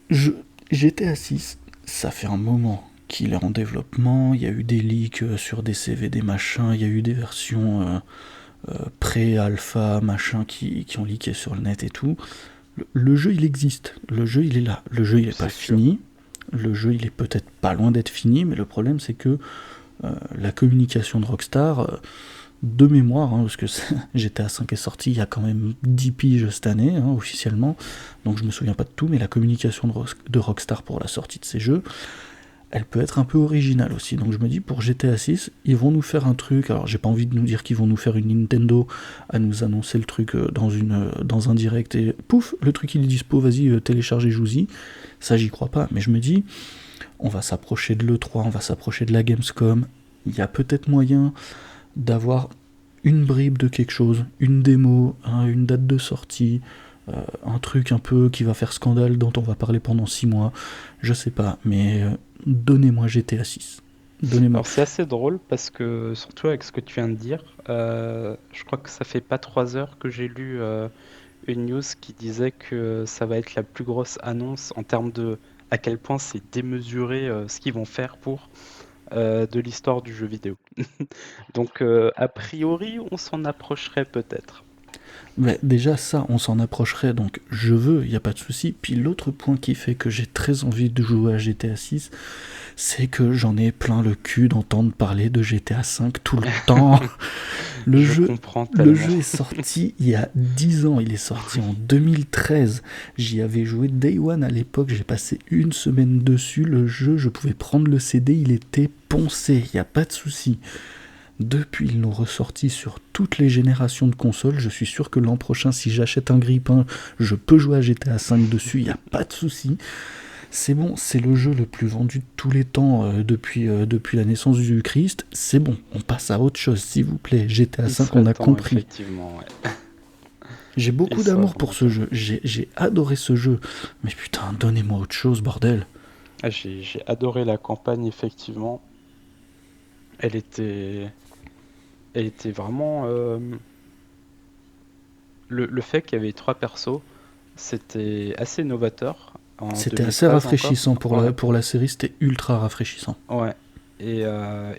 Je, GTA 6, ça fait un moment qu'il est en développement. Il y a eu des leaks sur des CV, des machins. Il y a eu des versions pré-alpha, machin, qui ont leaké sur le net et tout. Le jeu, il existe. Le jeu, il est là. Le jeu, il est pas C'est sûr. fini. Le jeu, il est peut-être pas loin d'être fini, mais le problème, c'est que la communication de Rockstar, de mémoire, hein, parce que GTA 5 est sorti il y a quand même 10 piges cette année, hein, officiellement, donc je me souviens pas de tout, mais la communication de Rockstar pour la sortie de ces jeux, elle peut être un peu originale aussi. Donc je me dis, pour GTA 6, ils vont nous faire un truc, alors j'ai pas envie de nous dire qu'ils vont nous faire une Nintendo à nous annoncer le truc dans un direct, et pouf, le truc il est dispo, vas-y, téléchargez, jouez-y. Ça, j'y crois pas, mais je me dis, on va s'approcher de l'E3, on va s'approcher de la Gamescom, il y a peut-être moyen d'avoir une bribe de quelque chose, une démo, hein, une date de sortie, un truc un peu qui va faire scandale dont on va parler pendant 6 mois, je sais pas, mais donnez-moi GTA 6. Donnez-moi. Alors c'est assez drôle parce que, surtout avec ce que tu viens de dire, je crois que ça fait pas 3 heures que j'ai lu une news qui disait que ça va être la plus grosse annonce en termes de à quel point c'est démesuré ce qu'ils vont faire pour de l'histoire du jeu vidéo. Donc a priori, on s'en approcherait peut-être. Mais déjà ça, on s'en approcherait, donc je veux, il n'y a pas de souci. Puis l'autre point qui fait que j'ai très envie de jouer à GTA 6, c'est que j'en ai plein le cul d'entendre parler de GTA 5 tout le temps. Le Je jeu, comprends le tellement. jeu est sorti il y a 10 ans, il est sorti en 2013. J'y avais joué Day One à l'époque, j'ai passé une semaine dessus. Le jeu, je pouvais prendre le CD, il était poncé, il n'y a pas de souci. Depuis, ils l'ont ressorti sur toutes les générations de consoles. Je suis sûr que l'an prochain, si j'achète un grille-pain, je peux jouer à GTA 5 dessus, il n'y a pas de souci. C'est bon, c'est le jeu le plus vendu de tous les temps depuis la naissance du Christ. C'est bon, on passe à autre chose, s'il vous plaît. GTA Il 5, serait on a temps, compris. effectivement, ouais. J'ai Il beaucoup serait d'amour pour vraiment ce temps. jeu. J'ai adoré ce jeu. Mais putain, donnez-moi autre chose, bordel. Ah, j'ai adoré la campagne, effectivement. Elle était, elle était vraiment. Le fait qu'il y avait trois persos, c'était assez novateur en C'était assez 2013 encore. rafraîchissant Ouais, pour la série, c'était ultra rafraîchissant. ouais. Et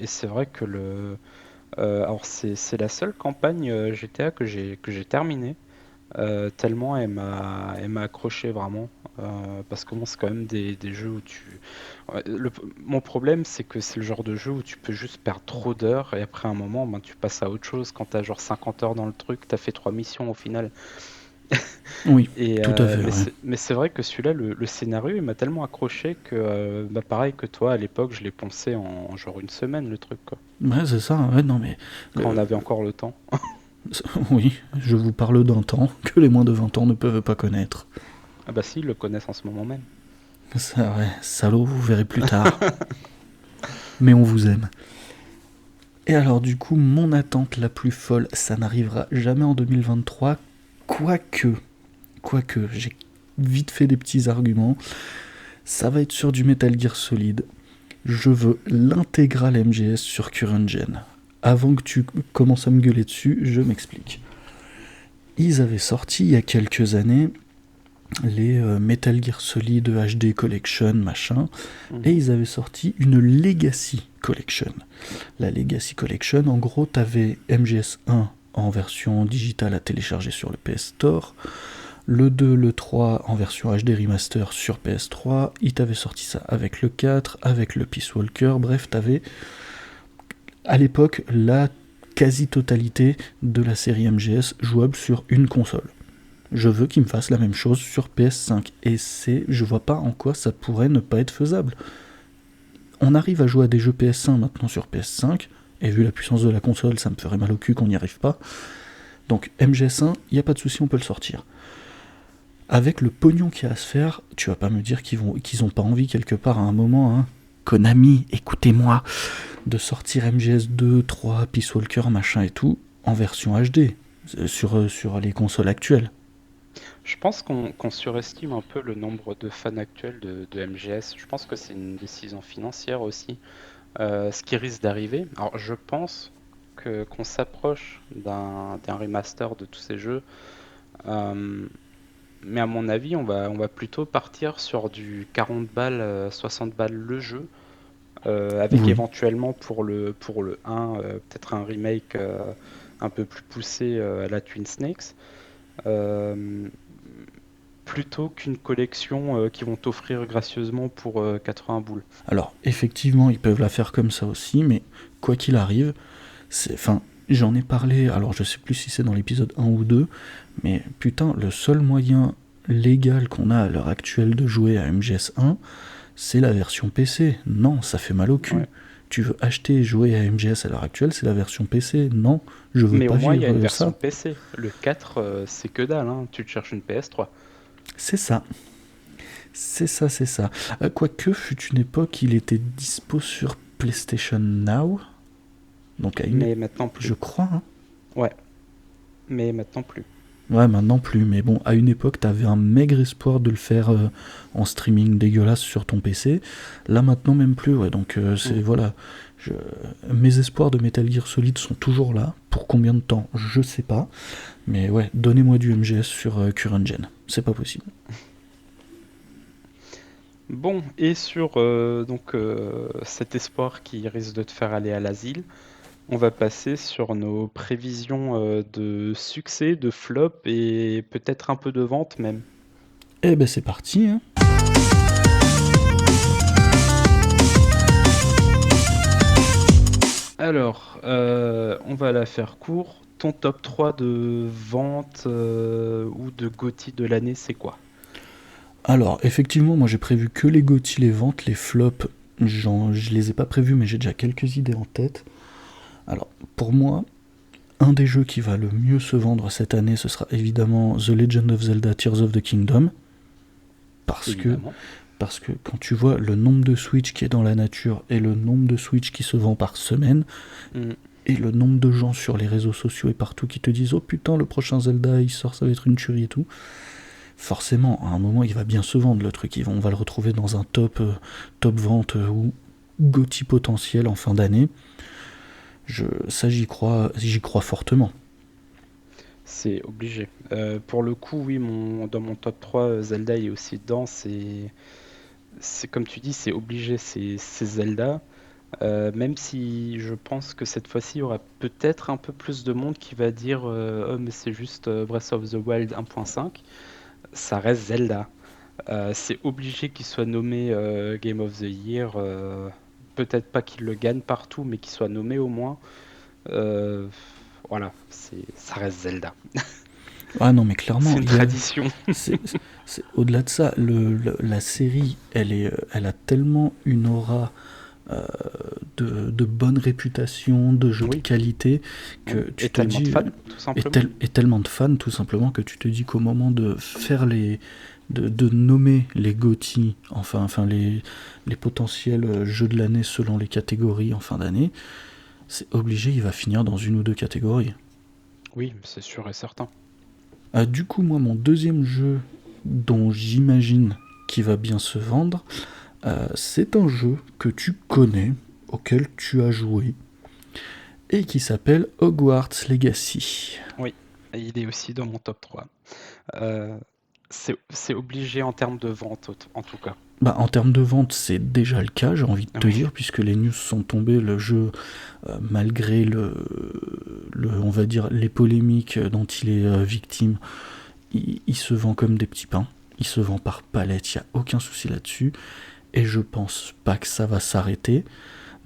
c'est vrai que alors c'est la seule campagne GTA que j'ai terminée. Tellement elle m'a accroché vraiment. Parce que bon, c'est quand même des jeux où ouais, mon problème, c'est que c'est le genre de jeu où tu peux juste perdre trop d'heures et après un moment, ben, tu passes à autre chose. Quand t'as genre 50 heures dans le truc, t'as fait trois missions au final. Oui, tout à fait, Mais ouais. c'est vrai que celui-là, le scénario, il m'a tellement accroché que, bah, pareil que toi, à l'époque, je l'ai poncé en genre une semaine, le truc, quoi. Ouais, c'est ça, ouais, non mais... Quand on le- avait encore le temps. Oui, je vous parle d'un temps que les moins de 20 ans ne peuvent pas connaître. Ah bah si, ils le connaissent en ce moment même. Ça, ouais, salaud, vous verrez plus tard. Mais on vous aime. Et alors du coup, mon attente la plus folle, ça n'arrivera jamais en 2023, quoique, quoique, j'ai vite fait des petits arguments, ça va être sur du Metal Gear Solid. Je veux l'intégrale MGS sur Current Gen. Avant que tu commences à me gueuler dessus, je m'explique. Ils avaient sorti il y a quelques années les Metal Gear Solid HD Collection, machin, et Mhm. ils avaient sorti une Legacy Collection. La Legacy Collection, en gros, t'avais MGS1 en version digitale à télécharger sur le PS Store, le 2, le 3 en version HD Remaster sur PS3, ils t'avaient sorti ça avec le 4, avec le Peace Walker, bref, t'avais à l'époque la quasi-totalité de la série MGS jouable sur une console. Je veux qu'ils me fassent la même chose sur PS5. Et je vois pas en quoi ça pourrait ne pas être faisable. On arrive à jouer à des jeux PS1 maintenant sur PS5, et vu la puissance de la console, ça me ferait mal au cul qu'on n'y arrive pas. Donc MGS1, il n'y a pas de souci, on peut le sortir. Avec le pognon qu'il y a à se faire, tu vas pas me dire qu'ils ont pas envie quelque part à un moment, hein. Konami, écoutez-moi, de sortir MGS2, 3, Peace Walker, machin et tout, en version HD, sur les consoles actuelles. Je pense qu'on surestime un peu le nombre de fans actuels de MGS. Je pense que c'est une décision financière aussi. Ce qui risque d'arriver. Alors, je pense qu'on s'approche d'un remaster de tous ces jeux. Euh, mais à mon avis, on va plutôt partir sur du 40 balles, 60 balles le jeu. Avec Oui. éventuellement pour le 1, peut-être un remake un peu plus poussé à la Twin Snakes. Euh, Plutôt qu'une collection qu'ils vont t'offrir gracieusement pour 80 boules. Alors, effectivement, ils peuvent la faire comme ça aussi, mais quoi qu'il arrive, enfin, j'en ai parlé, alors je sais plus si c'est dans l'épisode 1 ou 2, mais putain, le seul moyen légal qu'on a à l'heure actuelle de jouer à MGS1, c'est la version PC. Non, ça fait mal au cul. Ouais. Tu veux acheter et jouer à MGS à l'heure actuelle, c'est la version PC. Non, je veux Mais au pas moins, il y a vivre une version ça. PC. Le 4, c'est que dalle, hein. Tu te cherches une PS3. C'est ça. C'est ça, c'est ça. Quoique, fut une époque, il était dispo sur PlayStation Now. Donc à une Mais maintenant je plus. crois, hein. Ouais, mais maintenant plus. Ouais, maintenant plus, mais bon, à une époque, t'avais un maigre espoir de le faire en streaming dégueulasse sur ton PC. Là, maintenant, même plus, ouais, donc c'est, Mm. voilà. Je- Mes espoirs de Metal Gear Solid sont toujours là. Pour combien de temps, je sais pas. Mais ouais, donnez-moi du MGS sur Current Gen. C'est pas possible. Bon, et sur donc cet espoir qui risque de te faire aller à l'asile, On va passer sur nos prévisions de succès, de flop et peut-être un peu de vente même. Eh ben c'est parti, hein. Alors, on va la faire court. Ton top 3 de vente ou de GOTY de l'année, c'est quoi? Alors, effectivement, moi j'ai prévu que les GOTY, les ventes, les flops, je les ai pas prévus, mais j'ai déjà quelques idées en tête. Alors, pour moi, un des jeux qui va le mieux se vendre cette année, ce sera évidemment The Legend of Zelda Tears of the Kingdom. Parce que, Évidemment. parce que quand tu vois le nombre de Switch qui est dans la nature et le nombre de Switch qui se vend par semaine, Mm. et le nombre de gens sur les réseaux sociaux et partout qui te disent oh putain le prochain Zelda il sort, ça va être une tuerie et tout, forcément à un moment il va bien se vendre le truc, on va le retrouver dans un top vente ou GOTY potentiel en fin d'année. Ça j'y crois fortement. C'est obligé. Pour le coup, oui, dans mon top 3, Zelda est aussi dedans. C'est comme tu dis, c'est obligé, c'est Zelda. Même si je pense que cette fois-ci, il y aura peut-être un peu plus de monde qui va dire oh, mais c'est juste Breath of the Wild 1.5. Ça reste Zelda. C'est obligé qu'il soit nommé Game of the Year. Peut-être pas qu'il le gagne partout, mais qu'il soit nommé au moins. Euh, voilà, ça reste Zelda. Ah non mais C'est clairement, une tradition. c'est, au-delà de ça, la série elle a tellement une aura euh, de bonne réputation, de jeux de Oui, qualité, oui. que tu Et te tellement de dis, fans, tout simplement. et tellement de fans tout simplement, que tu te dis qu'au moment de faire de nommer les GOTY, enfin les potentiels jeux de l'année selon les catégories en fin d'année, c'est obligé, il va finir dans une ou deux catégories. Oui, c'est sûr et certain. Du coup, moi, mon deuxième jeu dont j'imagine qu'il va bien se vendre, c'est un jeu que tu connais, auquel tu as joué, et qui s'appelle Hogwarts Legacy. Oui, et il est aussi dans mon top 3. Euh, c'est obligé en termes de vente, en tout cas. Bah, en termes de vente, c'est déjà le cas, j'ai envie de te Oui, dire, puisque les news sont tombées, le jeu, malgré on va dire, les polémiques dont il est victime, il se vend comme des petits pains. Il se vend par palette, il n'y a aucun souci là-dessus. Et je pense pas que ça va s'arrêter.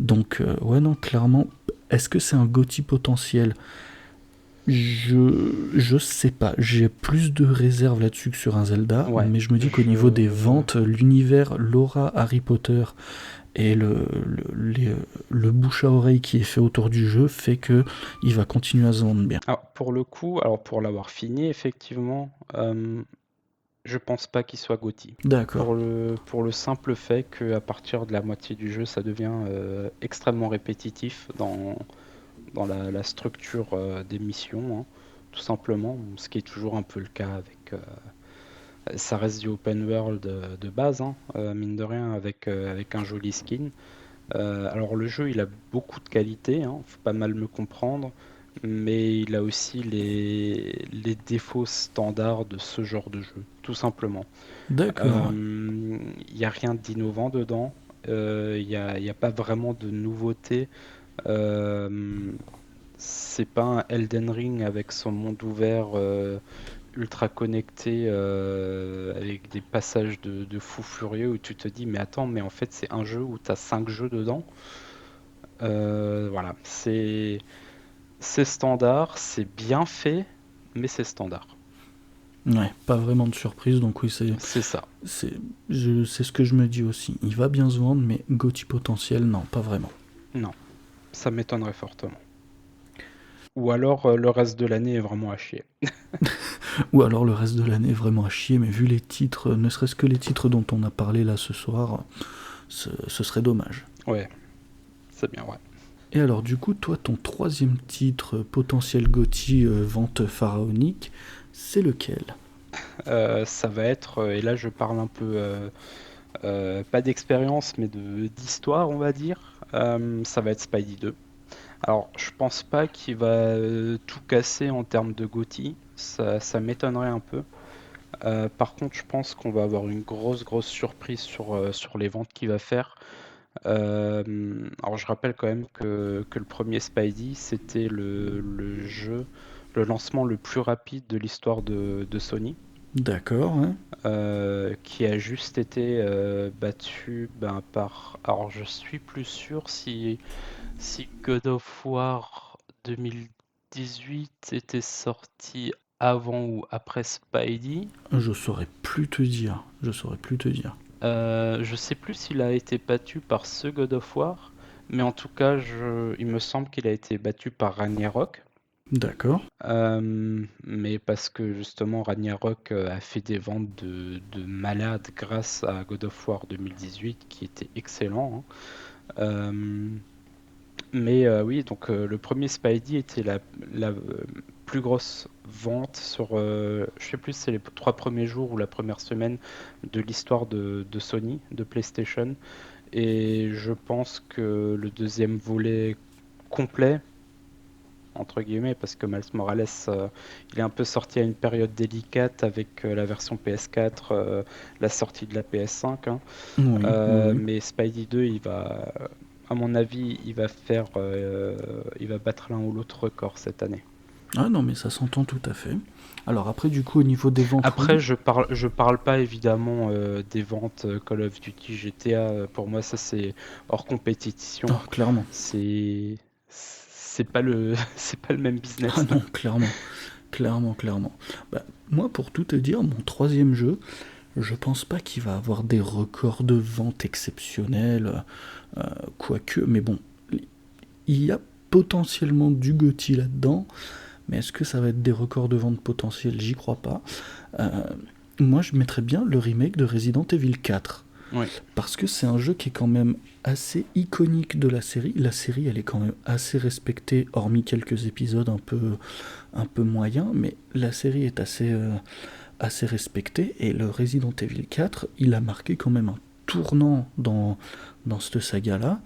Donc, ouais, non, clairement, est-ce que c'est un GOTY potentiel? Je sais pas. J'ai plus de réserves là-dessus que sur un Zelda, ouais. mais je me dis qu'au niveau des Je... ventes, l'univers, l'aura Harry Potter et le bouche à oreille qui est fait autour du jeu fait que il va continuer à se vendre bien. Alors, pour le coup, pour l'avoir fini, effectivement, je pense pas qu'il soit GOTY. D'accord. Pour le simple fait qu'à partir de la moitié du jeu, ça devient extrêmement répétitif dans la structure des missions, hein, tout simplement, ce qui est toujours un peu le cas avec... ça reste du open world de base, hein, mine de rien, avec un joli skin. Alors le jeu, il a beaucoup de qualités, hein, faut pas mal me comprendre, mais il a aussi les défauts standards de ce genre de jeu, tout simplement. D'accord. Il n'y a rien d'innovant dedans, il y a pas vraiment de nouveauté. Euh, c'est pas un Elden Ring avec son monde ouvert ultra connecté avec des passages de fou furieux où tu te dis mais attends mais en fait c'est un jeu où tu as 5 jeux dedans. Voilà, c'est standard, c'est bien fait, mais c'est standard. Ouais, pas vraiment de surprise, donc oui, C'est ça. c'est, c'est ce que je me dis aussi. Il va bien se vendre, mais GOTY potentiel, non, pas vraiment. Non, ça m'étonnerait fortement. Ou alors le reste de l'année est vraiment à chier. Ou alors le reste de l'année est vraiment à chier, mais vu les titres, ne serait-ce que les titres dont on a parlé là ce soir, ce serait dommage. Ouais, c'est bien, ouais. Et alors du coup, toi, ton troisième titre potentiel GOTY vente pharaonique, c'est lequel? Ça va être, et là je parle un peu, pas d'expérience, mais d'histoire, on va dire. Ça va être Spidey 2. Alors, je pense pas qu'il va tout casser en termes de GOTY. Ça m'étonnerait un peu. Par contre, je pense qu'on va avoir une grosse surprise sur les ventes qu'il va faire. Alors je rappelle quand même que le premier Spidey, c'était le lancement le plus rapide de l'histoire de Sony, D'accord, ouais. qui a juste été battu par... Alors je suis plus sûr si God of War 2018 était sorti avant ou après Spidey. Je saurais plus te dire. Je saurais plus te dire. Je sais plus s'il a été battu par ce God of War, mais en tout cas, il me semble qu'il a été battu par Ragnarok. D'accord. Mais parce que justement Ragnarok a fait des ventes de malade grâce à God of War 2018 qui était excellent, hein. Oui, donc le premier Spidey était la plus grosse vente sur, je sais plus si c'est les 3 premiers jours ou la première semaine de l'histoire de Sony, de PlayStation. Et je pense que le deuxième volet complet, entre guillemets, parce que Miles Morales, il est un peu sorti à une période délicate avec la version PS4, la sortie de la PS5, hein. Oui, oui, oui. Mais Spidey 2, à mon avis, il va battre l'un ou l'autre record cette année. Ah non, mais ça s'entend tout à fait. Alors après, du coup, au niveau des ventes, Après, oui. je parle pas évidemment des ventes Call of Duty, GTA. Pour moi, ça c'est hors compétition. Ah, clairement. C'est pas le, c'est pas le même Ah business. non, clairement. Clairement, clairement. Bah, moi, pour tout te dire, mon troisième jeu, je pense pas qu'il va avoir des records de vente exceptionnels, quoique, mais bon, il y a potentiellement du GOTY là-dedans, mais est-ce que ça va être des records de vente potentiels? J'y crois pas. Euh, Moi, je mettrais bien le remake de Resident Evil 4. Oui, Parce que c'est un jeu qui est quand même assez iconique de la série. La série, elle est quand même assez respectée, hormis quelques épisodes un peu moyens, mais la série est assez respectée. Et le Resident Evil 4, il a marqué quand même un tournant dans cette saga-là.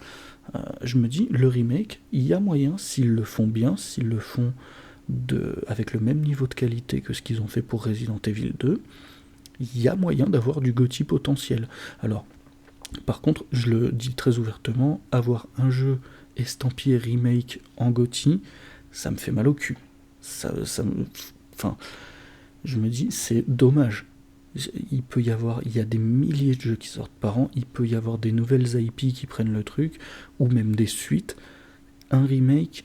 Je me dis, le remake, il y a moyen, s'ils le font bien, s'ils le font avec le même niveau de qualité que ce qu'ils ont fait pour Resident Evil 2, il y a moyen d'avoir du GOTY potentiel. Alors, par contre, je le dis très ouvertement, avoir un jeu estampillé remake en GOTY, ça me fait mal au cul. Enfin, je me dis, c'est dommage. Il y a des milliers de jeux qui sortent par an, il peut y avoir des nouvelles IP qui prennent le truc, ou même des suites. Un remake,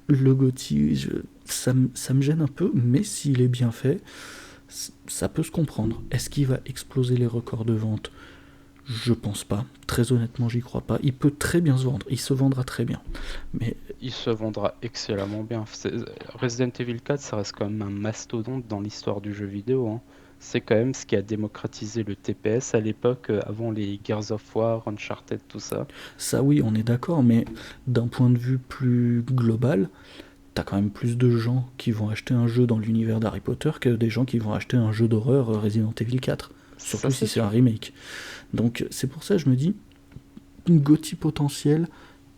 le GOTY, ça me gêne un peu, mais s'il est bien fait, ça peut se comprendre. Est-ce qu'il va exploser les records de vente? Je pense pas. Très honnêtement, j'y crois pas. Il peut très bien se vendre. Il se vendra très bien. Mais il se vendra excellemment bien. Resident Evil 4, ça reste quand même un mastodonte dans l'histoire du jeu vidéo, hein. C'est quand même ce qui a démocratisé le TPS à l'époque, avant les Gears of War, Uncharted, tout ça. ça, oui, on est d'accord. Mais d'un point de vue plus global, t'as quand même plus de gens qui vont acheter un jeu dans l'univers d'Harry Potter que des gens qui vont acheter un jeu d'horreur Resident Evil 4. Ça, Surtout si c'est c'est un sûr. remake. Donc c'est pour ça que je me dis, une GOTY potentielle,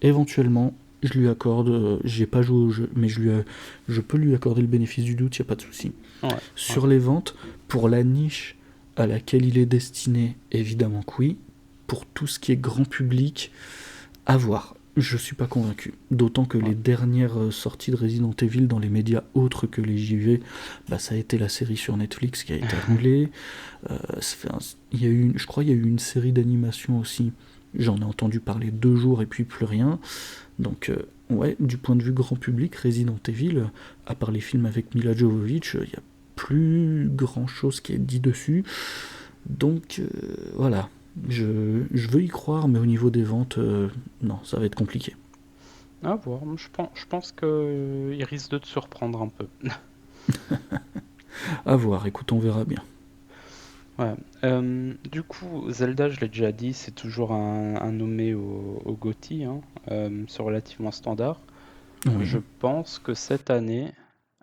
éventuellement, je lui accorde. J'ai pas joué au jeu, mais je peux lui accorder le bénéfice du doute, y a pas de souci. Ouais, ouais. Sur les ventes, pour la niche à laquelle il est destiné, évidemment que oui. Pour tout ce qui est grand public, à voir. Je suis pas convaincu. D'autant que Ouais. les dernières sorties de Resident Evil dans les médias autres que les JV, bah, ça a été la série sur Netflix qui a été annulée. Il y a eu, je crois qu'il y a eu une série d'animation aussi. J'en ai entendu parler 2 jours et puis plus rien. Donc, ouais, du point de vue grand public, Resident Evil, à part les films avec Mila Jovovich, il n'y a plus grand chose qui est dit dessus. Donc, voilà. Je veux y croire, mais au niveau des ventes, non, ça va être compliqué. À voir. Je pense que il risque de te surprendre un peu. À voir, écoute, on verra bien. Ouais. Du coup, Zelda, je l'ai déjà dit, c'est toujours un nommé au GOTY, hein. C'est relativement standard. Oui, Je pense que cette année,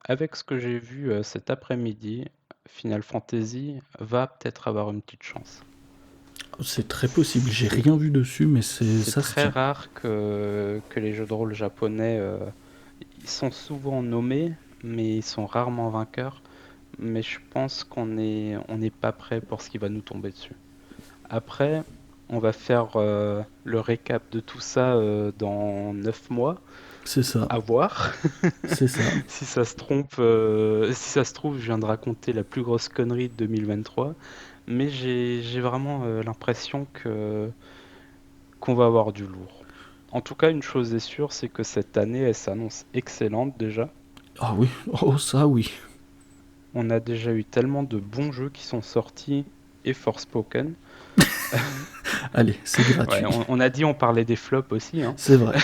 avec ce que j'ai vu cet après-midi, Final Fantasy va peut-être avoir une petite chance. c'est très possible. J'ai C'est rien vu dessus, mais c'est ça se très tient. rare que les jeux de rôle japonais, ils sont souvent nommés, mais ils sont rarement vainqueurs. Mais je pense on n'est pas prêt pour ce qui va nous tomber dessus. Après, On va faire le récap de tout ça dans 9 mois. C'est ça, À voir. c'est ça. Si ça se trompe, si ça se trouve, je viens de raconter la plus grosse connerie de 2023. Mais j'ai vraiment l'impression qu'on va avoir du lourd. En tout cas, une chose est sûre, c'est que cette année, elle s'annonce excellente déjà. Ah oui, oh ça oui. On a déjà eu tellement de bons jeux qui sont sortis et Forspoken. Allez, c'est Ouais, gratuit. on a dit on parlait des flops aussi, hein. C'est vrai,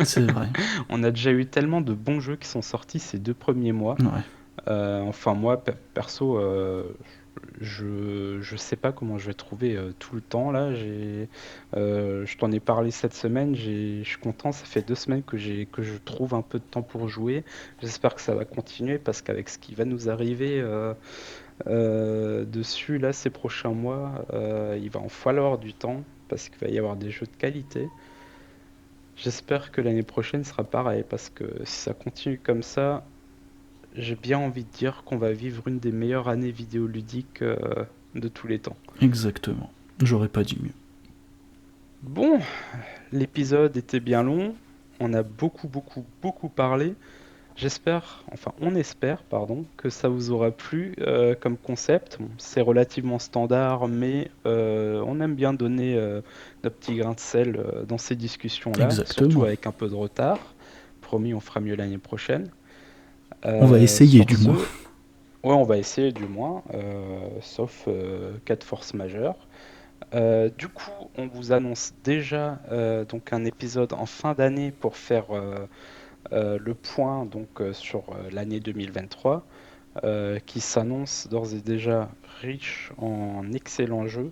c'est vrai. On a déjà eu tellement de bons jeux qui sont sortis ces 2 premiers mois. Ouais. Enfin moi perso, je sais pas comment je vais trouver tout le temps là. Je t'en ai parlé cette semaine. Je suis content. Ça fait 2 semaines que je trouve un peu de temps pour jouer. J'espère que ça va continuer parce qu'avec ce qui va nous arriver dessus là ces prochains mois, il va en falloir du temps parce qu'il va y avoir des jeux de qualité. J'espère que l'année prochaine sera pareil parce que si ça continue comme ça, j'ai bien envie de dire qu'on va vivre une des meilleures années vidéoludiques de tous les temps. Exactement. J'aurais pas dit mieux. Bon, l'épisode était bien long. On a beaucoup parlé. J'espère, enfin on espère, pardon, que ça vous aura plu comme concept. Bon, c'est relativement standard, mais on aime bien donner notre petit grain de sel dans ces discussions-là, surtout Exactement. avec un peu de retard. Promis, on fera mieux l'année prochaine. On va essayer Sur du ce, moins. ouais, on va essayer du moins, sauf cas de force majeure. Du coup, on vous annonce déjà donc un épisode en fin d'année pour faire le point donc sur l'année 2023, qui s'annonce d'ores et déjà riche en excellents jeux.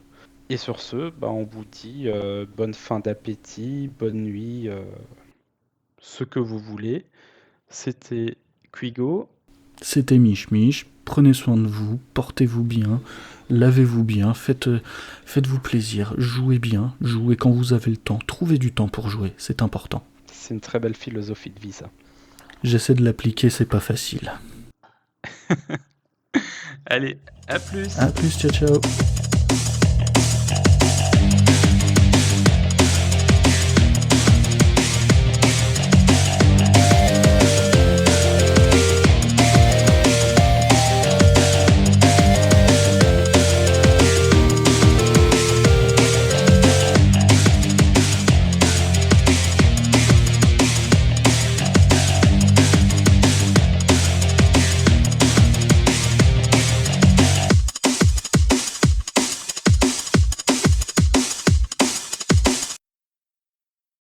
Et sur ce, bah, on vous dit bonne fin d'appétit, bonne nuit, ce que vous voulez. C'était Quigo. C'était Mich Mich. Prenez soin de vous, portez-vous bien, lavez-vous bien, faites-vous plaisir, jouez bien, jouez quand vous avez le temps, trouvez du temps pour jouer, c'est important. C'est une très belle philosophie de vie, ça. J'essaie de l'appliquer, c'est pas facile. Allez, à plus! A plus, ciao ciao.